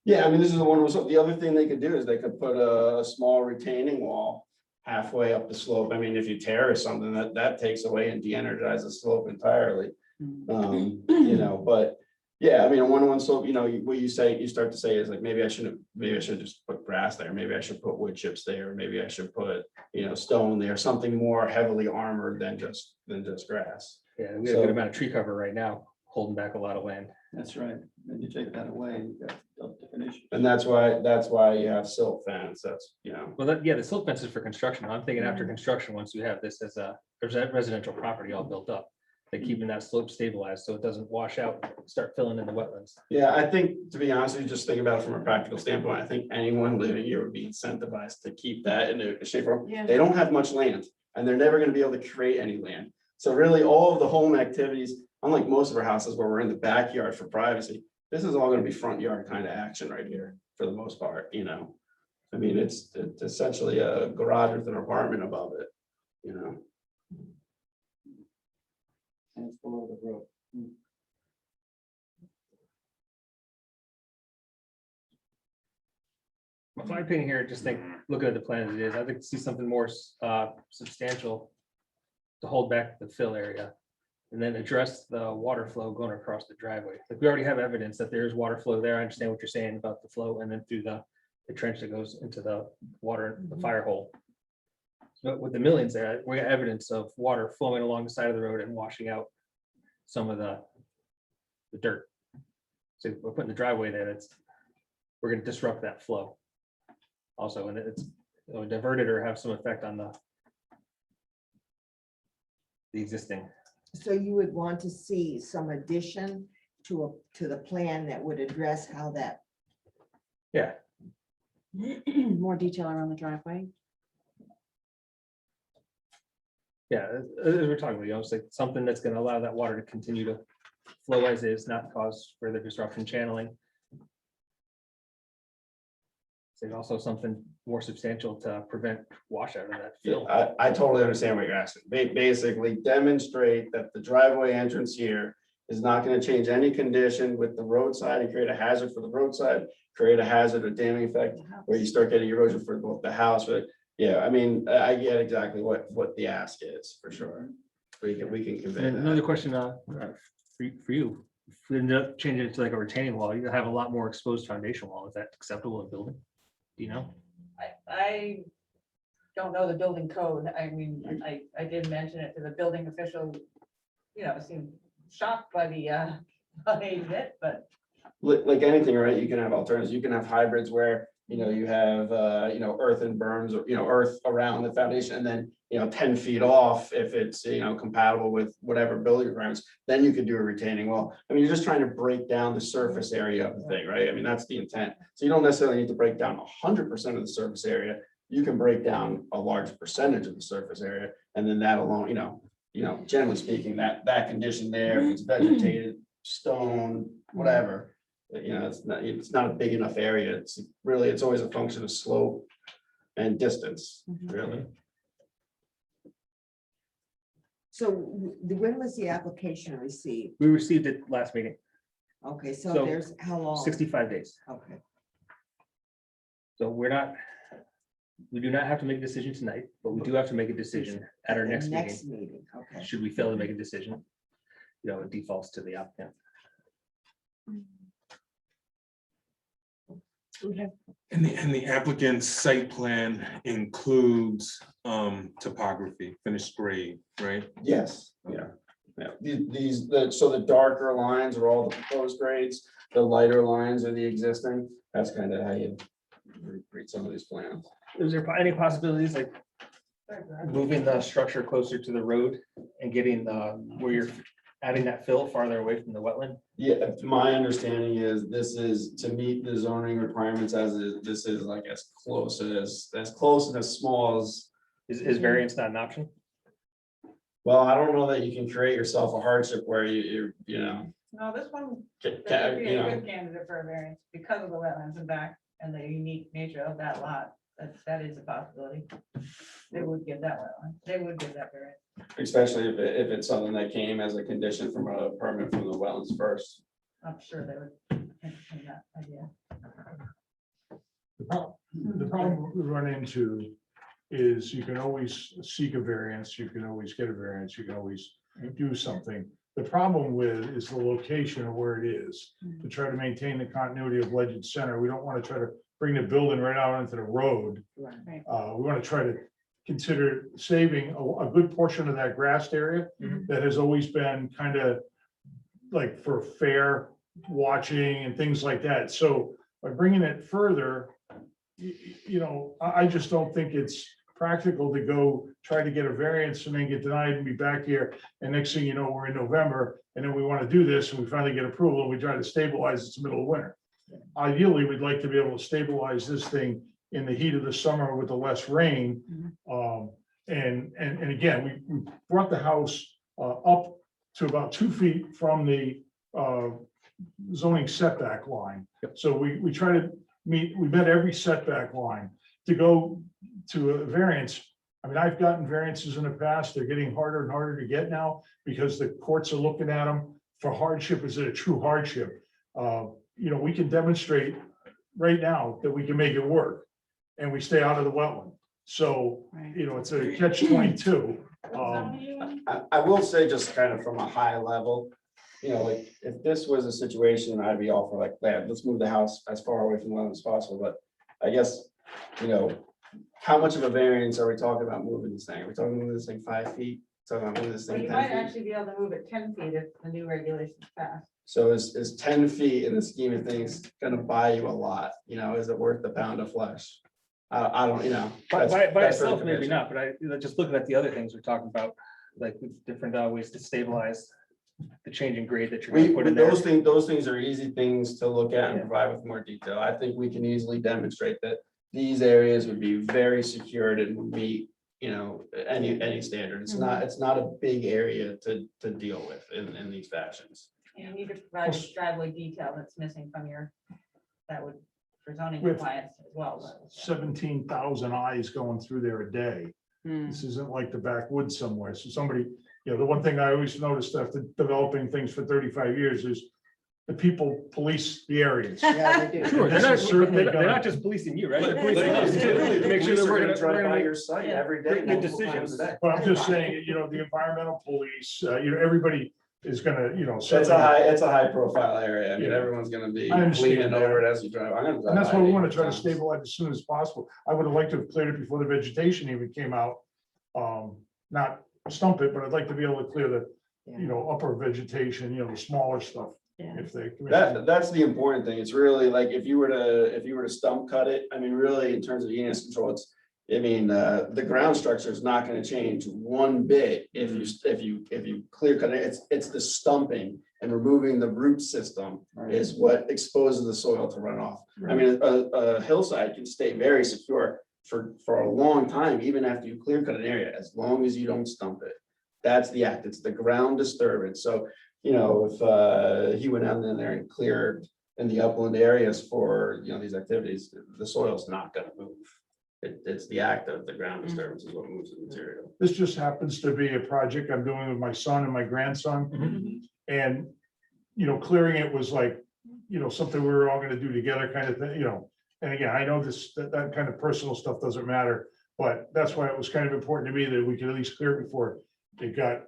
Yeah, I mean, this is the one, the other thing they could do is they could put a small retaining wall halfway up the slope. I mean, if you terrace something, that takes away and de-energizes the slope entirely. But yeah, I mean, a 1-to-1 slope, what you start to say is like, maybe I should just put grass there. Maybe I should put wood chips there. Maybe I should put, stone there, something more heavily armored than just grass. Yeah, we have a good amount of tree cover right now, holding back a lot of land. That's right. Then you take that away and you got different issues. And that's why you have silt fence. That's, Well, the silt fence is for construction. I'm thinking after construction, once you have this as a residential property all built up, like keeping that slope stabilized so it doesn't wash out, start filling in the wetlands. yeah, I think, to be honest with you, just think about it from a practical standpoint. I think anyone living here would be incentivized to keep that in a shape form. Yeah. They don't have much land and they're never gonna be able to create any land. So really, all of the home activities, unlike most of our houses where we're in the backyard for privacy, this is all gonna be front yard kind of action right here for the most part, I mean, it's essentially a garage with an apartment above it, And it's below the road. My opinion here, just think, looking at the plan as it is, I'd like to see something more substantial to hold back the fill area. And then address the water flow going across the driveway. Like we already have evidence that there's water flow there. I understand what you're saying about the flow and then through the trench that goes into the water, the fire hole. But with the millions there, we got evidence of water flowing along the side of the road and washing out some of the dirt. So if we're putting the driveway there, we're gonna disrupt that flow. Also, and it's divert it or have some effect on the existing. So you would want to see some addition to the plan that would address how that. Yeah, More detail around the driveway. yeah, as we're talking about, it's like something that's gonna allow that water to continue to flow as is, not cause further disruption channeling. So also something more substantial to prevent washout of that fill. I totally understand what you're asking. Basically demonstrate that the driveway entrance here is not gonna change any condition with the roadside and create a hazard for the roadside, create a hazard or damming effect where you start getting erosion for both the house, but yeah, I mean, I get exactly what the ask is, for sure. We can convey And another that. question for you, if we end up changing it to like a retaining wall, you have a lot more exposed foundation wall. Is that acceptable in building? Do you know? I don't know the building code. I mean, I did mention it to the building official, seemed shocked by the bit, but Like anything, right? You can have alternatives. You can have hybrids where you have, earthen berms or, earth around the foundation, and then, 10 feet off, if it's, compatible with whatever building requirements, then you could do a retaining wall. I mean, you're just trying to break down the surface area of the thing, right? I mean, that's the intent. So you don't necessarily need to break down 100% of the surface area. You can break down a large percentage of the surface area, and then that alone, generally speaking, that condition there, if it's vegetated, stone, whatever, it's not a big enough area. It's always a function of slope and distance, really. So when was the application received? We received it last meeting, Okay, so So, there's how long? 65 days. Okay. So we do not have to make a decision tonight, but we do have to make a decision at our next meeting. Next meeting, okay. Should we fail to make a decision, it defaults to the applicant. And the applicant's site plan includes topography, finished grade, right? Yes, yeah. So the darker lines are all the proposed grades, the lighter lines are the existing. That's kind of how you read some of these plans. Is there any possibilities like moving the structure closer to the road and getting where you're adding that fill farther away from the wetland? Yeah, my understanding is this is to meet the zoning requirements this is like as close and as small as. Is variance not an option? Well, I don't know that you can create yourself a hardship where No, this one, ca- that ca- would be you a know, good candidate for a variance because of the wetlands and back and the unique nature of that lot. That is a possibility. They would give that wetland, they would give that variance. especially if it's something that came as a condition from a permit from the wetlands first. I'm sure they would entertain that idea. The problem we run into is you can always seek a variance, you can always get a variance, you can always do something. The problem with is the location of where it is, to try to maintain the continuity of Legend Center. We don't want to try to bring the building right out onto the road. Right. We want to try to consider saving a good portion of that grassed area that has always been kind of like for fair watching and things like that. So by bringing it further, I just don't think it's practical to go try to get a variance and then get denied and be back here. And next thing you know, we're in November and then we want to do this and we finally get approval and we try to stabilize it's the middle of winter. Ideally, we'd like to be able to stabilize this thing in the heat of the summer with the less rain. And again, we brought the house up to about 2 feet from the zoning setback line. So we try to we met every setback line. To go to a variance, I mean, I've gotten variances in the past, they're getting harder and harder to get now because the courts are looking at them for hardship. Is it a true hardship? We can demonstrate right now that we can make it work and we stay out of the wetland. So, it's a catch-22. I will say just kind of from a high level, like if this was a situation, I'd be all for like, let's move the house as far away from the wetland as possible. But I guess, how much of a variance are we talking about moving this thing? Are we talking moving this thing 5 feet? Talking about moving this Well, thing you 10 might feet? actually be able to move it 10 feet if the new regulations pass. So is 10 feet in the scheme of things gonna buy you a lot? Is it worth the pound of flesh? I don't, By that's for the itself, maybe commission. not, but just looking at the other things we're talking about, like different ways to stabilize the changing grade that you're gonna put in there. Those things are easy things to look at and Yeah. provide with more detail. I think we can easily demonstrate that these areas would be very secured and would meet, any standard. It's not a big area to deal with in these fashions. You need to provide a driveway detail that's missing from that would, for zoning With compliance as well. 17,000 eyes going through there a day. This isn't like the backwoods somewhere. So somebody, the one thing I always noticed after developing things for 35 years is the people police the areas. Yeah, they do. Sure, This is certainly they're gonna- not just policing you, right? They're Literally, policing us too, to make sure that we're gonna make your site every day, day. good decisions. But I'm just saying, the environmental police, everybody is gonna, It's a high profile area. I mean, Yeah. everyone's gonna be I understand leaning that. over it as you drive. I'm gonna drive And that's by why we it want to try to times. stabilize as soon as possible. I would have liked to have cleared it before the vegetation even came out. Not stump it, but I'd like to be able to clear the, upper vegetation, the smaller stuff. if they. That's the important thing. It's really like, if you were to stump cut it, I mean, really, in terms of ENS control, the ground structure is not gonna change one bit if you clear cut it. It's the stumping and removing the root system is what exposes the soil to run off. I mean, a hillside can stay very secure for a long time, even after you clear cut an area, as long as you don't stump it. That's the act. It's the ground disturbance. So, if he went out in there and cleared in the upland areas for, these activities, the soil's not gonna move. It's the act of the ground disturbance is what moves the material. This just happens to be a project I'm doing with my son and my grandson. And, clearing it was like, something we were all gonna do together kind of thing, And again, I know that kind of personal stuff doesn't matter, but that's why it was kind of important to me that we could at least clear it before it got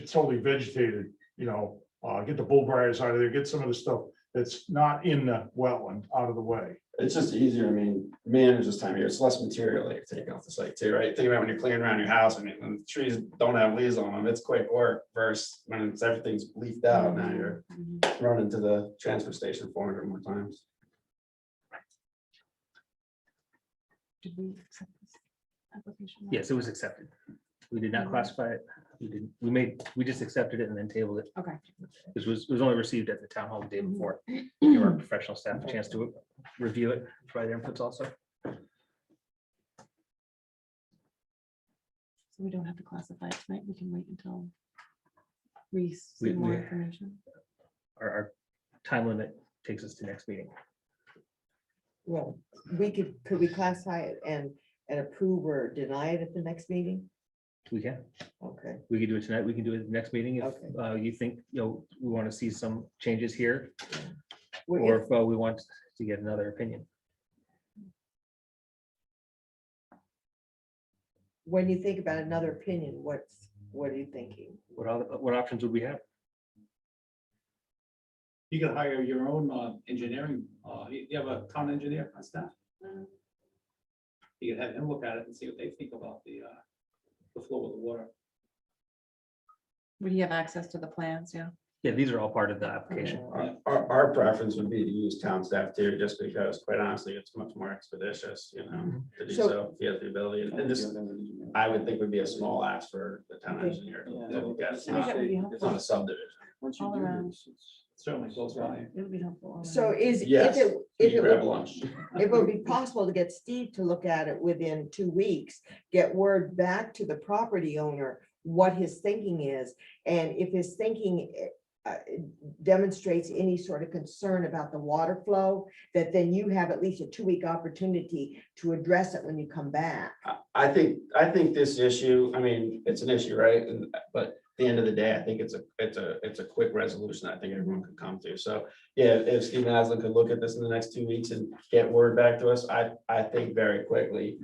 totally vegetated, get the bullbriars out of there, get some of the stuff that's not in the wetland out of the way. It's just easier, I mean, manage this time of year, it's less material that you're taking off the site too, right? Think about when you're clearing around your house, when the trees don't have leaves on them, it's quick work versus when everything's leafed out, now you're running to the transfer station 400 more times. Did we accept this application? Yes, it was accepted. We did not classify it. We just accepted it and then tabled it. Okay. It was only received at the town hall the day before. Give our professional staff a chance to review it, provide their inputs also. So we don't have to classify it tonight. We can wait until we see more information. Our time limit takes us to next meeting. Well, could we classify it and approve or deny it at the next meeting? We can. Okay. We can do it tonight. We can do it at the next meeting if Okay. you think, we want to see some changes here, Well, or if we want to get another opinion. When you think about another opinion, what are you thinking? What options would we have? You can hire your own engineering, you have a town engineer on staff. You can have him look at it and see what they think about the flow of the water. Would you have access to the plans? Yeah. Yeah, these are all part of the application. Our preference would be to use town staff too, just because quite honestly, it's much more expeditious, to do So- so, if he has the ability. And this, I would think would be a small ask for the town engineer to look at. It's I think that would be not- it's not a subdivision. All around. Certainly goes by. It would be helpful. all So around. if Yes, it you grab would, lunch. if it would be possible to get Steve to look at it within 2 weeks, get word back to the property owner what his thinking is, and if his thinking demonstrates any sort of concern about the water flow, that then you have at least a 2-week opportunity to address it when you come back. I think this issue, I mean, it's an issue, right? But at the end of the day, I think it's a quick resolution I think everyone could come to. So, yeah, if Stephen Aslan could look at this in the next 2 weeks and get word back to us, I think very quickly,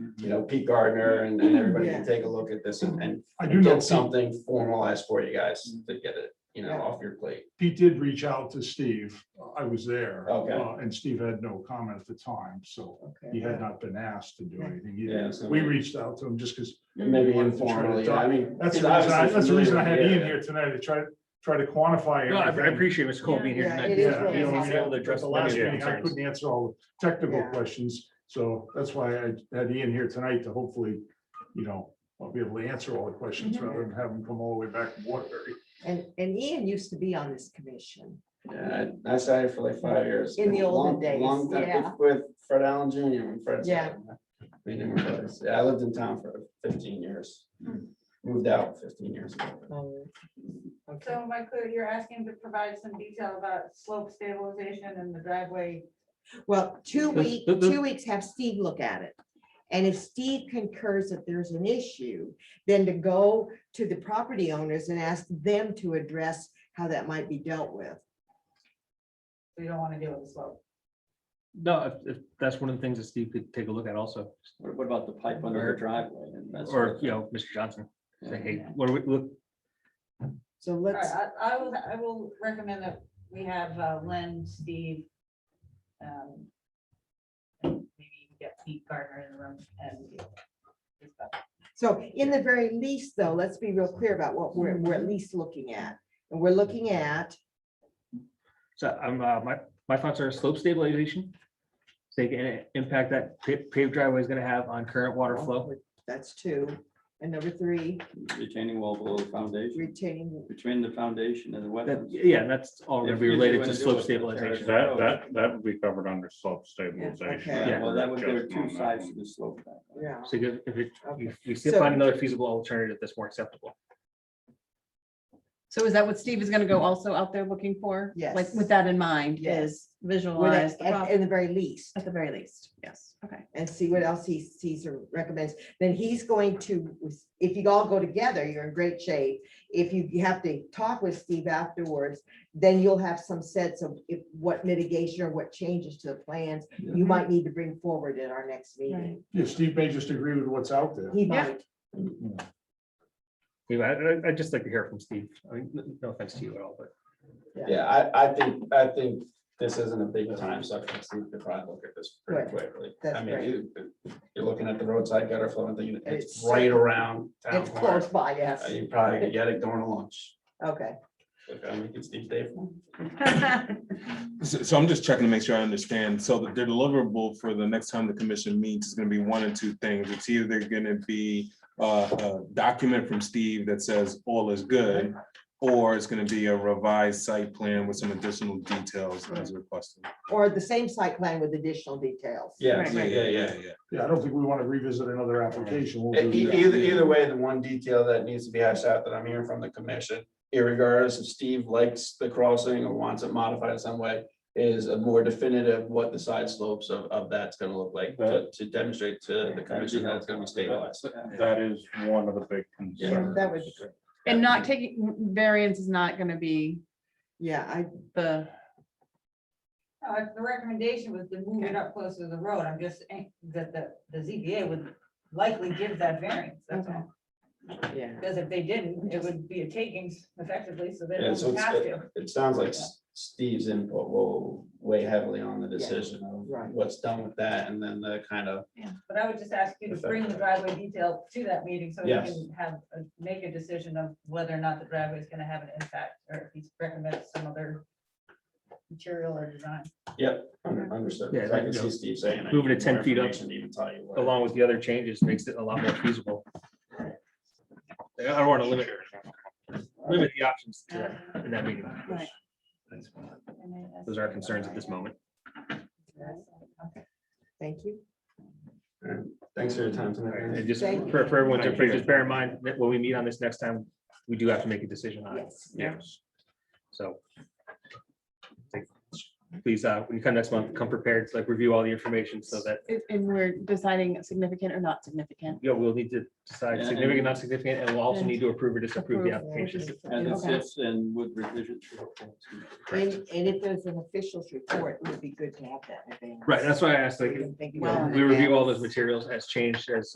Pete Gardner and everybody can take a look at this and I do know get something formalized for you guys to get it, off your plate. Pete did reach out to Steve. I was there. Okay. And Steve had no comment at the time, so he Okay. had not been asked to do anything. Yeah, either. so We reached out to him just because. Maybe wanted to try to informally, talk. I mean. That's he's the reason obviously that's the reason I had familiar, Ian yeah. here tonight to try to quantify No, I everything. appreciate Mr. Cole being here Yeah, tonight. it is Yeah, really you know, He's able to at address the many last of your meeting, I concerns. couldn't answer all the technical Yeah. questions, so that's why I had Ian here tonight to hopefully, I'll be able to answer all the questions rather than have him come all the way back from Waterbury. And Ian used to be on this commission. Yeah, I sat here for like 5 years. In the olden Long- days, long time yeah. With Fred Allen Jr. when Fred. Yeah. I lived in town for 15 years. Moved out 15 years ago. Okay. So Michael, you're asking to provide some detail about slope stabilization and the driveway. Well, 2 The- weeks, the- 2 weeks, have Steve look at it. And if Steve concurs that there's an issue, then to go to the property owners and ask them to address how that might be dealt with. We don't want to deal with the slope. No, if that's one of the things that Steve could take a look at also, What about the pipe under the driveway? And that sort or, of thing? Mr. Johnson, say, hey, what do we look, So All let's, right, I will recommend that we have Len, Steve, and maybe get Pete Gardner in the room and discuss. so in the very least, though, let's be real clear about what we're at least looking at. And we're looking at So my thoughts are slope stabilization. So they can impact that paved driveway is gonna have on current water flow. That's two. And number three, Retaining wall below the foundation, retaining, between the foundation and the That- wetlands. Yeah, and that's all gonna If be you related wanna to do slope it, stabilization. That would be covered under slope stabilization. okay. Yeah, well, that would, there are Just two on that sides one. to the slope. yeah. So if you So- find another feasible alternative that's more acceptable. So is that what Steve is gonna go also out there looking for? Yes. Like with that in mind, Yes. is visualize the At problem the very least. at the very least, yes, okay. And see what else he sees or recommends. Then he's going to, if you all go together, you're in great shape. If you have to talk with Steve afterwards, then you'll have some sense of what mitigation or what changes to the plans you might need to bring forward at our next meeting. Yeah, Steve may just agree with what's out there. He Yeah. might. Yeah, I'd just like to hear from Steve. I mean, no offense to you at all, but Yeah, I think this isn't a big time suck for Steve to try and look at this pretty Good. quickly. That's I mean, great. you're looking at the roadside gutter flow and thinking it's It's- right around town. It's close corner. by, yes. You probably could get it during lunch. Okay. If I make it Steve Dave. So I'm just checking to make sure I understand. So the deliverable for the next time the commission meets is gonna be one of two things. It's either gonna be a document from Steve that says all is good, or it's gonna be a revised site plan with some additional details as requested. Or the same site plan with additional details. Yeah, Right, yeah, right. yeah. Yeah, I don't think we want to revisit another application. We'll do that. Either way, the one detail that needs to be hashed out that I'm hearing from the commission, irregardless if Steve likes the crossing or wants it modified in some way, is a more definitive what the side slopes of that's gonna look like to demonstrate to the commission that it's gonna be stabilized. That is one of the big Yeah, concerns. that would be great. And not taking, variance is not gonna be Yeah, the, If the recommendation was to move it up closer to the road, I'm just saying that the ZBA would likely give that variance, that's all. yeah. Because if they didn't, it would be a takings effectively, so they Yeah, so don't have to. it sounds like Steve's input will weigh heavily on the decision of Right. what's done with that and then the kind of, But I would just ask you to bring the driveway detail to that meeting so we Yes. can make a decision of whether or not the driveway is gonna have an impact, or if he's recommended some other material or design. understood. Yeah, I can see Steve saying. I moving need it 10 more feet up information to even tell you what. along with the other changes makes it a lot more feasible. I don't want to limit the options to that in that meeting. right. Those are our concerns at this moment. Thank you. Thanks for your time And tonight. just Thank for everyone to just bear in mind that when we meet on this next time, we do have to make a decision on it. Yes. Yes. So. Please, when you come next month, come prepared to like review all the information so that, And we're deciding significant or not significant. we'll need to decide Yeah, significant, and- not significant, and we'll also need to approve or disapprove the Approve. application. And Okay. it's in with revisions. And if there's an official's report, it would be good to have that in advance. Right, that's why I asked, like, Thank you you. know, we review all those materials as changed as,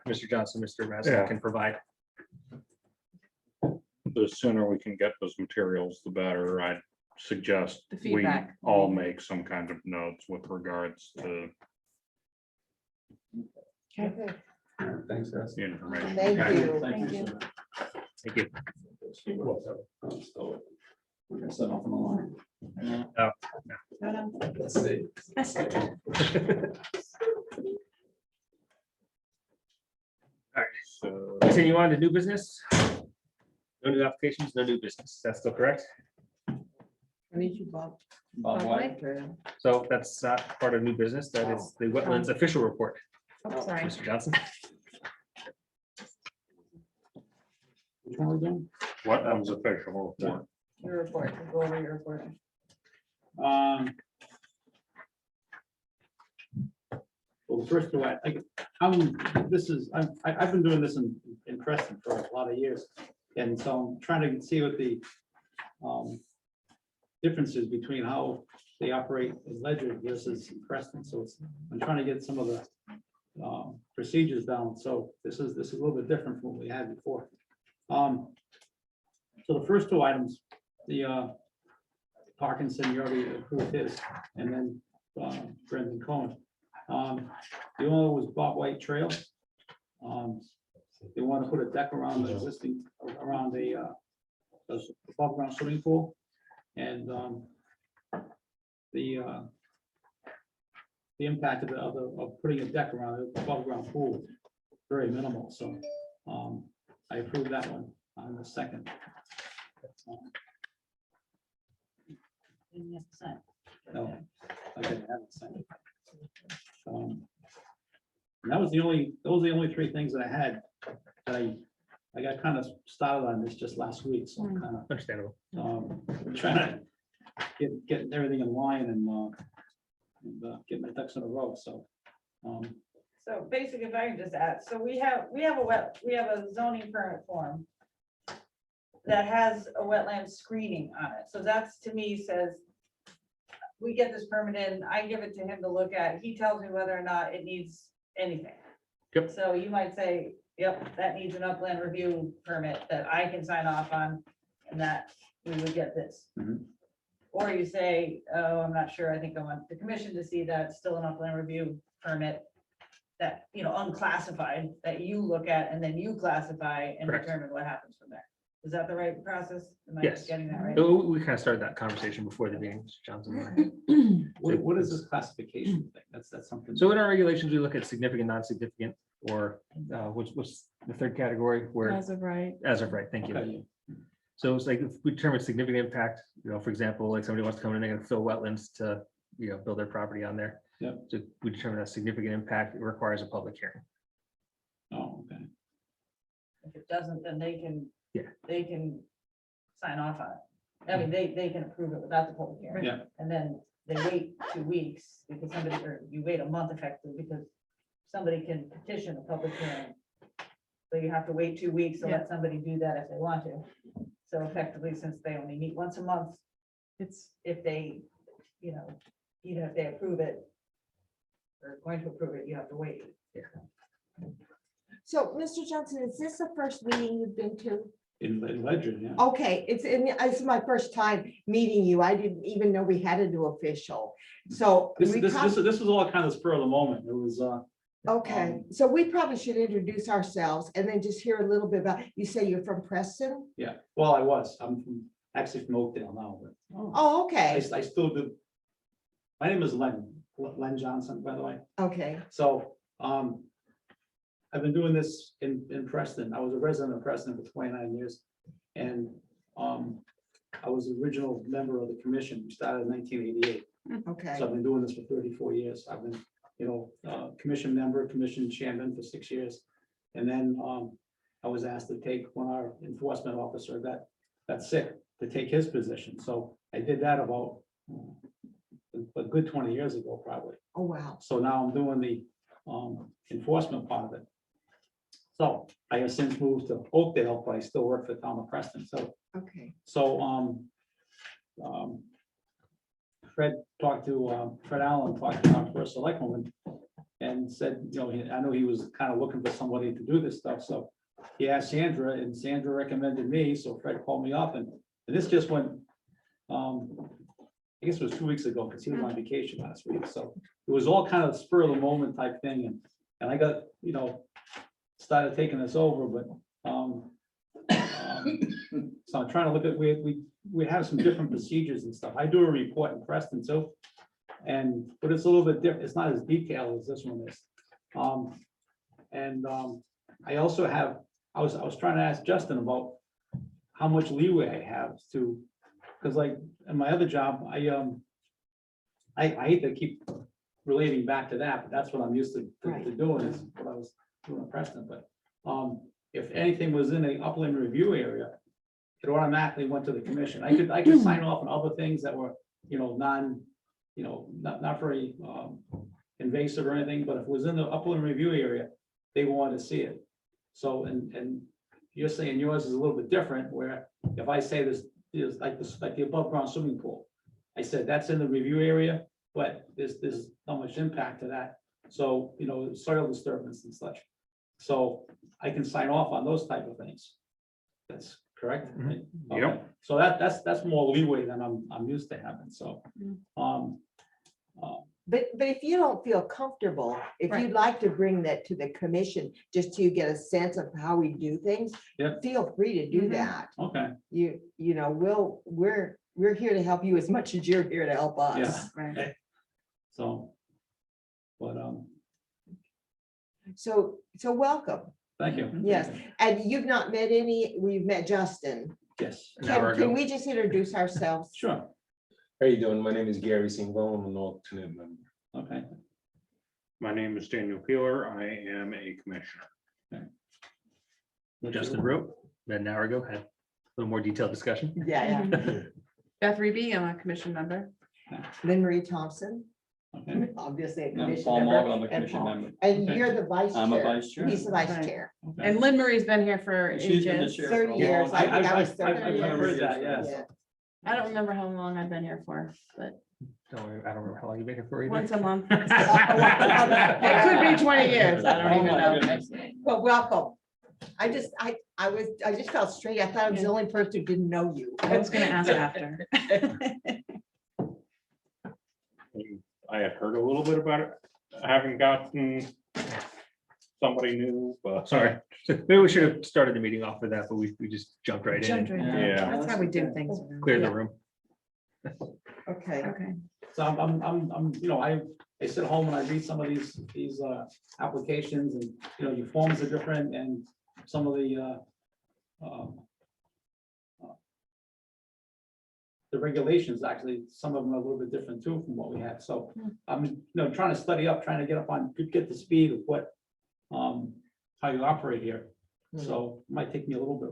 Mr. Johnson, Mr. Yeah. Razzak can provide. The sooner we can get those materials, the better. I'd suggest The we feedback. all make some kind of notes with regards to Okay. Thanks, guys. the information. Thank Okay. you. Thank you. Thank you. Oh, still- we're gonna set off on the line. No, no. Let's see. So Continue on to new business. No new applications, no new business. That's still correct. I need you, Bob. Bob White. So that's not part of new business. That is the wetlands official report. Oh, sorry. Mr. Johnson. Which one are we doing? what was official report? Your report, go over your report. Well, first of all, I've been doing this in Preston for a lot of years. And so I'm trying to see what the differences between how they operate in Ledyard versus in Preston. So I'm trying to get some of the procedures down. So this is a little bit different from what we had before. So the first two items, the Parkinson, you already approved his, and then Brendon Coen. The only was Bob White Trail. They want to put a deck around the above ground swimming pool. And the impact of putting a deck around it, above ground pool, very minimal, so, I approve that one on the second. Didn't have to sign. No, I didn't have it signed. And that was the only three things that I had, that I got kind of started on this just last week, so I'm kind of, Understandable. trying to get everything in line and get my ducks in a row, so. So basically, if I can just add, so we have a zoning permit form that has a wetland screening on it. So that's, to me, says, we get this permit in, I give it to him to look at, he tells me whether or not it needs anything. Yep. So you might say, yep, that needs an upland review permit that I can sign off on, and that we would get this. Mhm. Or you say, oh, I'm not sure, I think I want the commission to see that it's still an upland review permit that, unclassified, that you look at and then you classify and Correct. determine what happens from there. Is that the right process? Am I Yes. getting that right? We kind of started that conversation before the meeting, Mr. Johnson. What is this classification thing? That's something. So in our regulations, we look at significant, non-significant, or what's the third category where, As of right. as of right, thank you. Okay, So it's like if we determine significant impact, for example, like somebody wants to come in, they're gonna fill wetlands to, build their property on there. Yep. So we determine a significant impact, it requires a public hearing. Oh, okay. If it doesn't, then they can. Yeah. They can sign off on it. I mean, they can approve it without the public hearing. Yeah. And then they wait 2 weeks because somebody, or you wait a month effectively because somebody can petition a public hearing. So you have to wait 2 weeks to let somebody do that if they want to. So effectively, since they only meet once a month, It's, if they, even if they approve it, or going to approve it, you have to wait. So, Mr. Johnson, is this the first meeting you've been to? In Ledyard, yeah. Okay, it's my first time meeting you. I didn't even know we had a new official. So. This we this prob- this was all kind of spur of the moment. It was, Okay, so we probably should introduce ourselves and then just hear a little bit about, you say you're from Preston? yeah, well, I'm actually from Oakdale now, but Oh, okay, I still do. My name is Len Johnson, by the way. okay, So, I've been doing this in Preston. I was a resident of Preston for 29 years. And, I was the original member of the commission. We started in 1988. okay. So I've been doing this for 34 years. I've been, commission member, commission chairman for 6 years. And then, I was asked to take when our enforcement officer got sick, to take his position. So I did that about a good 20 years ago, probably. Oh, wow. So now I'm doing the enforcement part of it. So I have since moved to Oakdale, but I still work for the town of Preston. Okay, Fred Allen talked to our first selectwoman and said, I know he was kind of looking for somebody to do this stuff. So he asked Sandra and Sandra recommended me. So Fred called me up and this just went, I guess it was 2 weeks ago because he was on vacation last week. So it was all kind of spur of the moment type thing. And I got, started taking this over, but so I'm trying to look at, we have some different procedures and stuff. I do a report in Preston too. But it's a little bit different. It's not as detailed as this one is. I also have, I was trying to ask Justin about how much leeway I have to, because like in my other job, I hate to keep relating back to that, but that's what I'm used to doing is what I was doing in Preston. But if anything was in a upland review area, it automatically went to the commission. I could sign off on other things that were, not very invasive or anything, but if it was in the upland review area, they wanted to see it. So, and you're saying yours is a little bit different, where if I say this is like the above ground swimming pool, I said that's in the review area, but there's not much impact to that. So, soil disturbance and such. So I can sign off on those type of things. That's correct? Mhm. Okay. Yep. So that's more leeway than I'm used to having, so. But if you don't feel comfortable, if Right. you'd like to bring that to the commission, just to get a sense of how we do things, Yep. feel free to do Mhm. that. Okay, You know, we're here to help you as much as you're here to help us. yeah, Right. so. But, So welcome. thank you. Yes, and you've not met we've met Justin. Yes, An hour Can ago. we just introduce ourselves? sure, How you doing? My name is Gary Single. I'm an alternate member. okay. My name is Daniel Peeler. I am a commissioner. Justin wrote, an hour ago, had a little more detailed discussion. Yeah, yeah. Beth Ribe, I'm a commission member. Lynn Marie Thompson, Okay. obviously a I'm commission Paul Maugle, I'm member. a And commission Paul. member. And Okay. you're the vice chair. I'm a vice chair. He's the vice Right. chair. Okay. And Lynn Marie's been here for She's been the ages. chair 30 for a years. long I time. think I was I've 30 heard years. that, yes. Yeah. I don't remember how long I've been here for, but Don't worry, I don't remember how long you've been here for. either. once a month. It could be 20 years. I don't Oh even my know. goodness. Well, welcome. I just felt strange. I thought I was the only person who didn't know you. I was gonna ask after. I had heard a little bit about it. I haven't gotten somebody new, but Sorry, maybe we should have started the meeting off with that, but we just jumped right in, Jumped and right in. Yeah. That's how we do things. around cleared the here. room. Okay. Okay. So I'm, I sit at home and I read some of these applications and, your forms are different and some of the regulations, actually, some of them are a little bit different too from what we had. So I'm, trying to study up, trying to get the speed of what, how you operate here. So it might take me a little bit.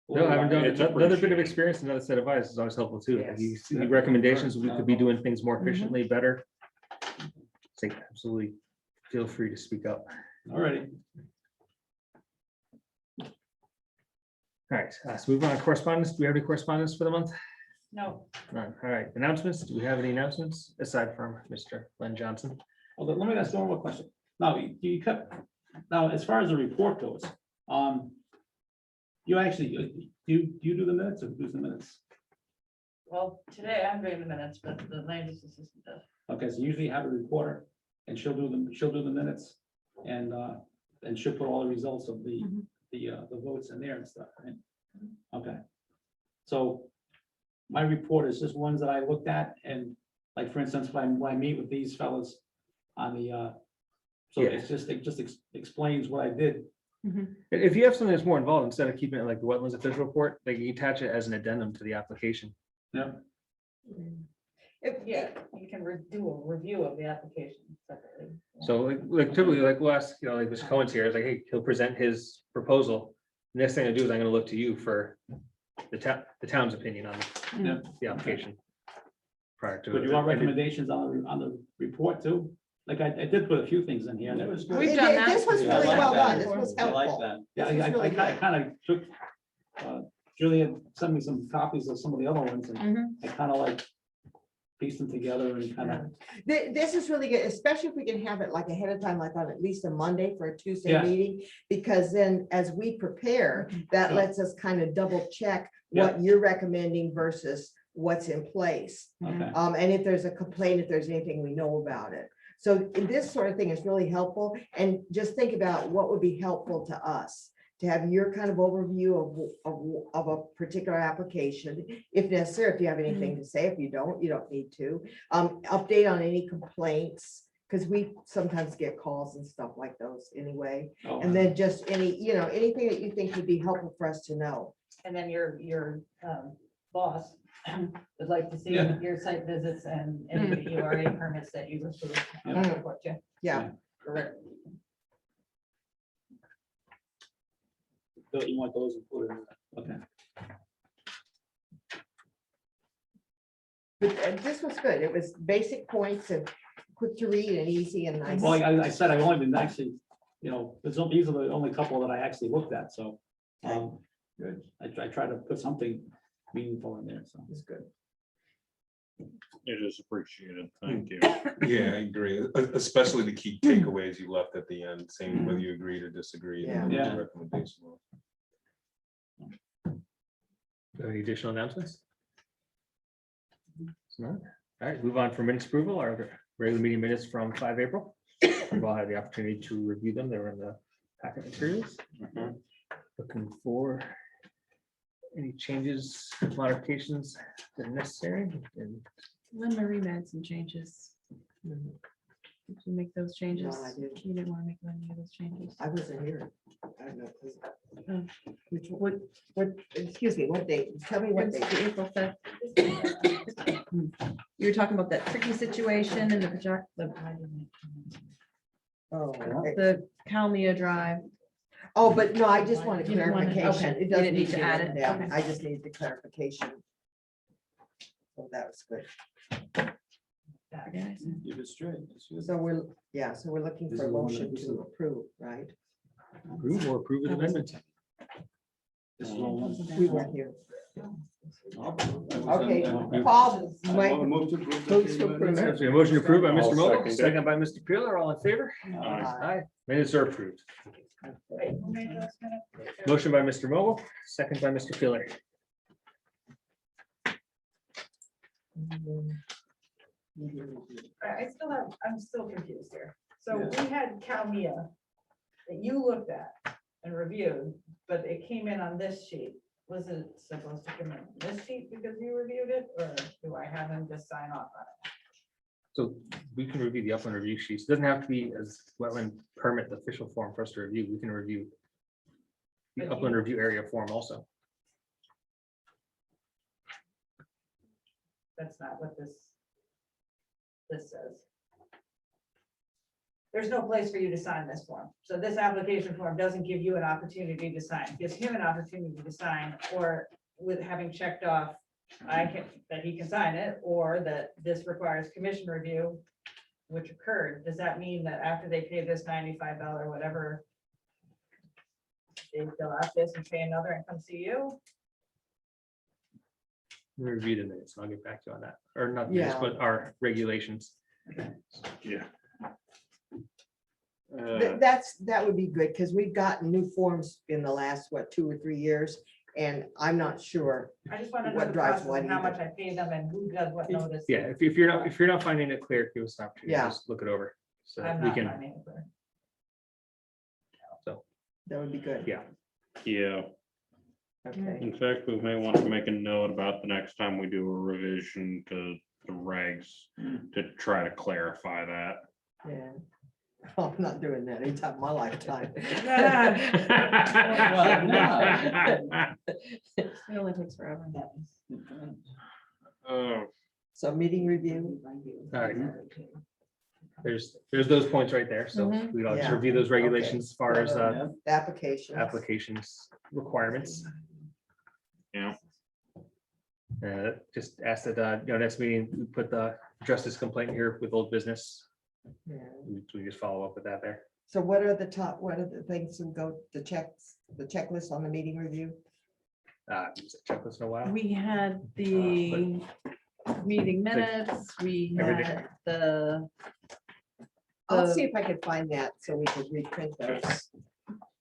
No, I haven't done, It's another bit of appreciated. experience, another set of eyes is always helpful too. If you Yes. see any recommendations, we could be doing things more Mhm. efficiently, better. Say, absolutely, feel free to speak up. Alrighty. All right, so move on to correspondence. Do we have any correspondence for the month? No, None. All right, announcements. Do we have any announcements aside from Mr. Len Johnson? Well, let me ask one more question. Now, you kept, now, as far as the report goes, you actually, you do the minutes or who does the minutes? well, today I'm doing the minutes, but the land use assistant does. Okay, so usually you have a reporter and she'll do the minutes and she'll put all the results of the votes in there and stuff, right? Okay. So my report is just ones that I looked at and like, for instance, when I meet with these fellas on the, so Yeah. it just explains what I did. If you have something that's more involved, instead of keeping it like the wetlands official report, like you attach it as an addendum to the application. Yeah. Yeah, you can do a review of the application separately. So like typically, like last, like Mr. Cohen's here, it's like, hey, he'll present his proposal. Next thing I do is I'm gonna look to you for the town's opinion on Yeah. the application. Prior to. But it. you want recommendations on the report too? Like I did put a few things in here. and it was good. We've done that. This was Yeah, I really like well that. done. This was I like helpful. that. Yeah, This was really good. I kind of took, Julia sent me some copies of some of the other ones and Mhm. I kind of like pieced them together and kind of, This is really good, especially if we can have it like ahead of time, like on at least a Monday for a Tuesday Yeah. meeting. Because then as we prepare, that Yeah. lets us kind of double check Yeah. what you're recommending versus what's in place. okay. And if there's a complaint, if there's anything we know about it. So this sort of thing is really helpful. And just think about what would be helpful to us. To have your kind of overview of a particular application, if necessary, if you have anything to say. If you don't need to. Update on any complaints, because we sometimes get calls and stuff like those anyway. Oh, And then just anything that you think would be helpful for us to know. And then your boss would like to see Yeah. your site visits and any URA permits that you receive. Yeah. Yeah. Correct. So you want those included? Okay. But this was good. It was basic points and quick to read and easy and nice. Well, I said I've only been actually, these are the only couple that I actually looked at, so. Good. I try to put something meaningful in there, so. It's good. It is appreciated. Thank you. Yeah, I agree, especially the key takeaways you left at the end, saying whether you agreed or disagreed. and then what Yeah. the recommendation was. Any additional announcements? None? All right, move on for minutes approval. Are there regular meeting minutes from 5 April. We've all had the opportunity to review them. They were in the packet materials. Looking for any changes, modifications that are necessary. And Lynn Marie made some changes. Did you make those changes? No, I didn't. You didn't want to make any of those changes. I wasn't here. I have no clue. Oh. Which, what, excuse me, what date? Tell me what It's date. the April 5th. You were talking about that tricky situation and the project, Oh, okay. the Kalmia Drive. Oh, but no, I just wanted You didn't want to- clarification. okay. It You doesn't didn't need to add it. Okay. I just needed the clarification. So that was good. Yeah. Keep it straight. That's good. So we're looking This for a is the one motion that- this to is- approve, right? approve or approve an amendment. This is all one. We weren't here. Okay, Okay, Paul, wait. Move to approve. Move to approve. So a motion approved by I'll Mr. Maugle, second it. second by Mr. Peeler, all in favor? Aye. Minutes are approved. Wait, who made those minutes? Motion by Mr. Maugle, second by Mr. Peeler. I'm still confused here. So Yes. we had Kalmia that you looked at and reviewed, but it came in on this sheet. Was it supposed to come in on this sheet because you reviewed it, or do I have him just sign off on it? So we can review the upland review sheets. It doesn't have to be as wetland permit, the official form for us to review. We can review the But upland you- review area form also. That's not what this says. There's no place for you to sign this form. So this application form doesn't give you an opportunity to sign. It gives him an opportunity to sign, or with having checked off, that he can sign it, or that this requires commission review, which occurred. Does that mean that after they pay this $95 whatever, they fill out this and pay another and come see you? We review the minutes. I'll get back to you on that. Or not minutes, Yeah. but our regulations. Yeah. That would be good, because we've gotten new forms in the last, 2 or 3 years, and I'm not sure. I just want to know What the drives process what and how either. much I pay them and who does what notice. Yeah, if you're not finding it clear, give us an opportunity. Yeah. Just look it over. So I'm we not can, finding it clear. That would be good. Yeah. Yeah, Okay. in fact, we may want to make a note about the next time we do a revision to the regs to try to clarify that. Yeah. Oh, I'm not doing that anytime in my lifetime. It only takes forever. So meeting review. All right. There's those points right there. So Mhm. we'll just Yeah. review those regulations as far as Application. applications requirements. Yeah. Just ask that, next meeting, we put the justice complaint here with old business. Yeah. We just follow up with that there. So what are the things that go, the checklist on the meeting review? Use a checklist in a while. We had the meeting minutes, we Everything. had the. I'll the- see if I can find that so we can reprint those.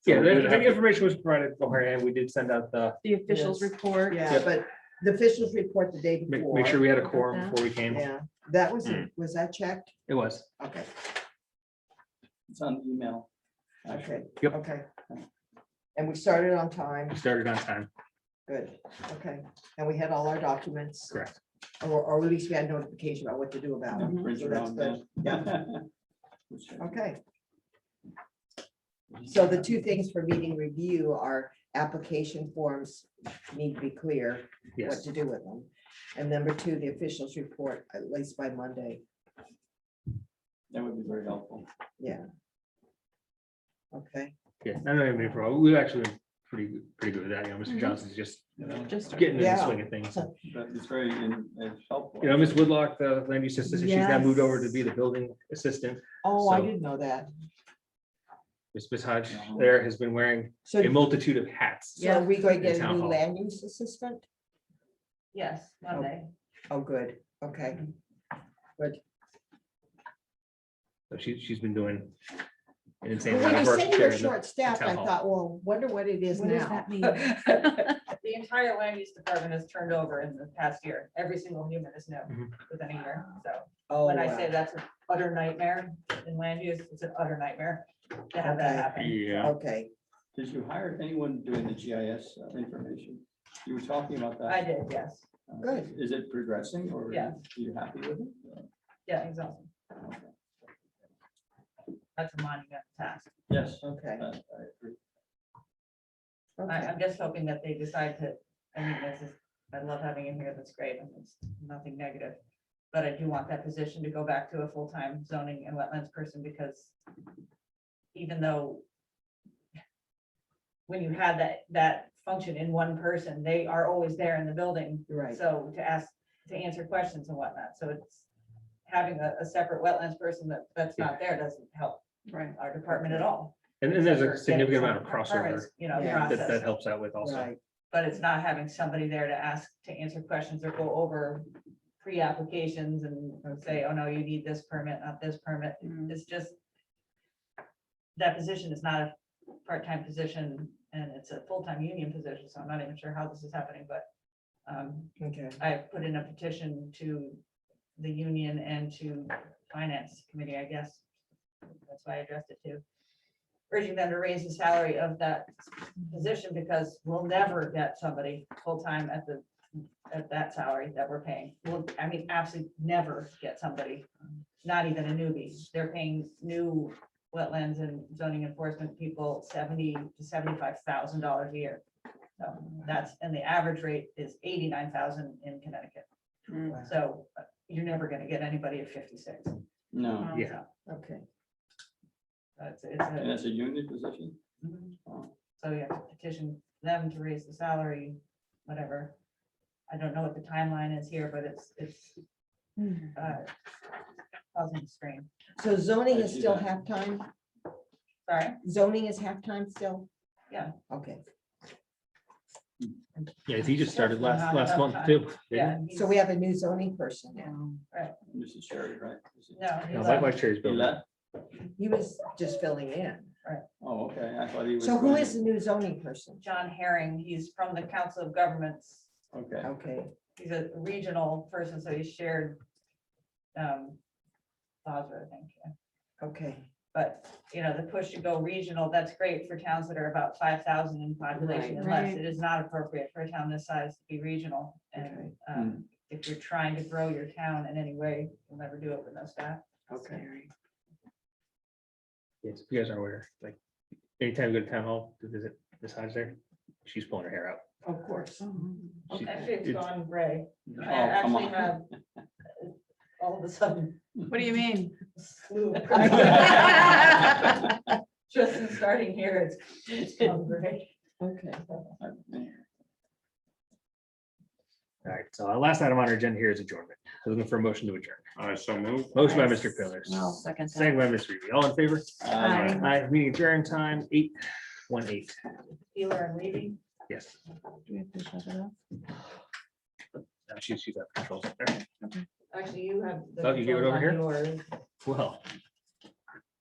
Yeah, So we did the have- information was provided beforehand. We did send out the, The officials Yes. report. Yeah, but the officials report the day before. make sure we had a Got quorum that. before we came. Yeah, that was that checked? It was. Okay, It's on email. okay, Yep. okay. And we started on time. We started on time. Good, okay. And we had all our documents, Correct. or at least we had notification about what to do about it. Print So your that's own, good. yeah. Okay. So the two things for meeting review are application forms need to be clear what Yes. to do with them. And number two, the officials report at least by Monday. That would be very helpful. Yeah. Okay, Yeah, I don't have any problem. We've actually been pretty good with that. Mr. Mhm. Johnson's just Just. getting in the Yeah. swing of things. But it's very helpful. Ms. Woodlock, the land use assistant, she's now moved over to Yes. be the building assistant. oh, I So- didn't know that. Ms. Hodge there has been wearing So, a multitude of hats. so are we going to In get a town new hall. land use assistant? Yes, Monday. Oh, good, okay. So she's been doing an insane Well, When amount I of work said we there were in the short staffed, town I hall. thought, well, wonder what it is What does now. that mean? The entire land use department has turned over in the past year. Every single human is new Mhm. within a year. So Oh, when I say wow. that's an utter nightmare in land use, it's an utter nightmare to have that Okay. happen. Yeah. Okay, Did you hire anyone doing the GIS information? You were talking about that. I did, yes. Good. Is it progressing or Yeah. are you happy with it? Yeah, exactly. That's a monumental task. Yes. okay, I agree. okay. I'm just hoping that they decide to, I mean, this is, I love having him here, that's great, and it's nothing negative. But I do want that position to go back to a full-time zoning and wetlands person, because even though when you had that function in one person, they are always there in the building. Right. So to answer questions and whatnot, so it's having a separate wetlands person that's not there doesn't help Right. our department at all. And then there's a Except for significant getting amount of some crossover permits, you know, Yeah. that process. helps out with also. Right, But it's not having somebody there to ask, to answer questions or go over pre-applications and say, oh, no, you need this permit, not this permit. Mm. It's just, that position is not a part-time position, and it's a full-time union position, so I'm not even sure how this is happening, but okay. I put in a petition to the union and to finance committee, I guess. That's why I addressed it to, urging them to raise the salary of that position, because we'll never get somebody full-time at that salary that we're paying. Well, I mean, absolutely never get somebody, not even a newbie. They're paying new wetlands and zoning enforcement people $70,000 to $75,000 a year. So that's, and the average rate is 89,000 in Connecticut. Mm. So you're never gonna get anybody at 56. No, Yeah. Okay, It's and a, that's a union position? so you have to petition them to raise the salary, whatever. I don't know what the timeline is here, but it's causing strain. so zoning I is see still that. halftime? Sorry, Zoning is halftime still? Yeah. Okay, Yeah, he just started Not last enough month time. too. yeah. so we have a new zoning person now. This is Sherry, right? Is it- No, he No, left. White Cherry's He building. left? He was just filling in. Oh, okay, I thought he was. So who going- is the new zoning person? John Herring, he's from the Council of Governments. Okay, Okay, He's a regional person, so he's shared Basra, I think. Yeah. okay, But, you know, the push to go regional, that's great for towns that are about 5,000 in population and less. Right. It is not appropriate for a town this size to be regional. And if you're trying to grow your town in any way, you'll never do it with no staff. okay. Yes, if you guys are aware, like, anytime you go to town hall to visit Miss Hodge there, she's pulling her hair out. Of course. She- Actually, it's it's- gone gray. oh, I come actually on. have all of a sudden. What do you mean? slew of- Just in starting here, it's gone gray. Okay. All right, so our last item on our agenda here is adjournment. Looking for a motion to adjourn. I so moved. Motion by Mr. Pillars. I'll second that. Second by Ms. Reed. All in favor? Aye. Aye, meeting adjourn time 8:18. Peeler and Ribe. Yes. Do we have to shut it off? She's got controls up there. Actually, you have. the Oh, you gave it controls over on here? yours. Well,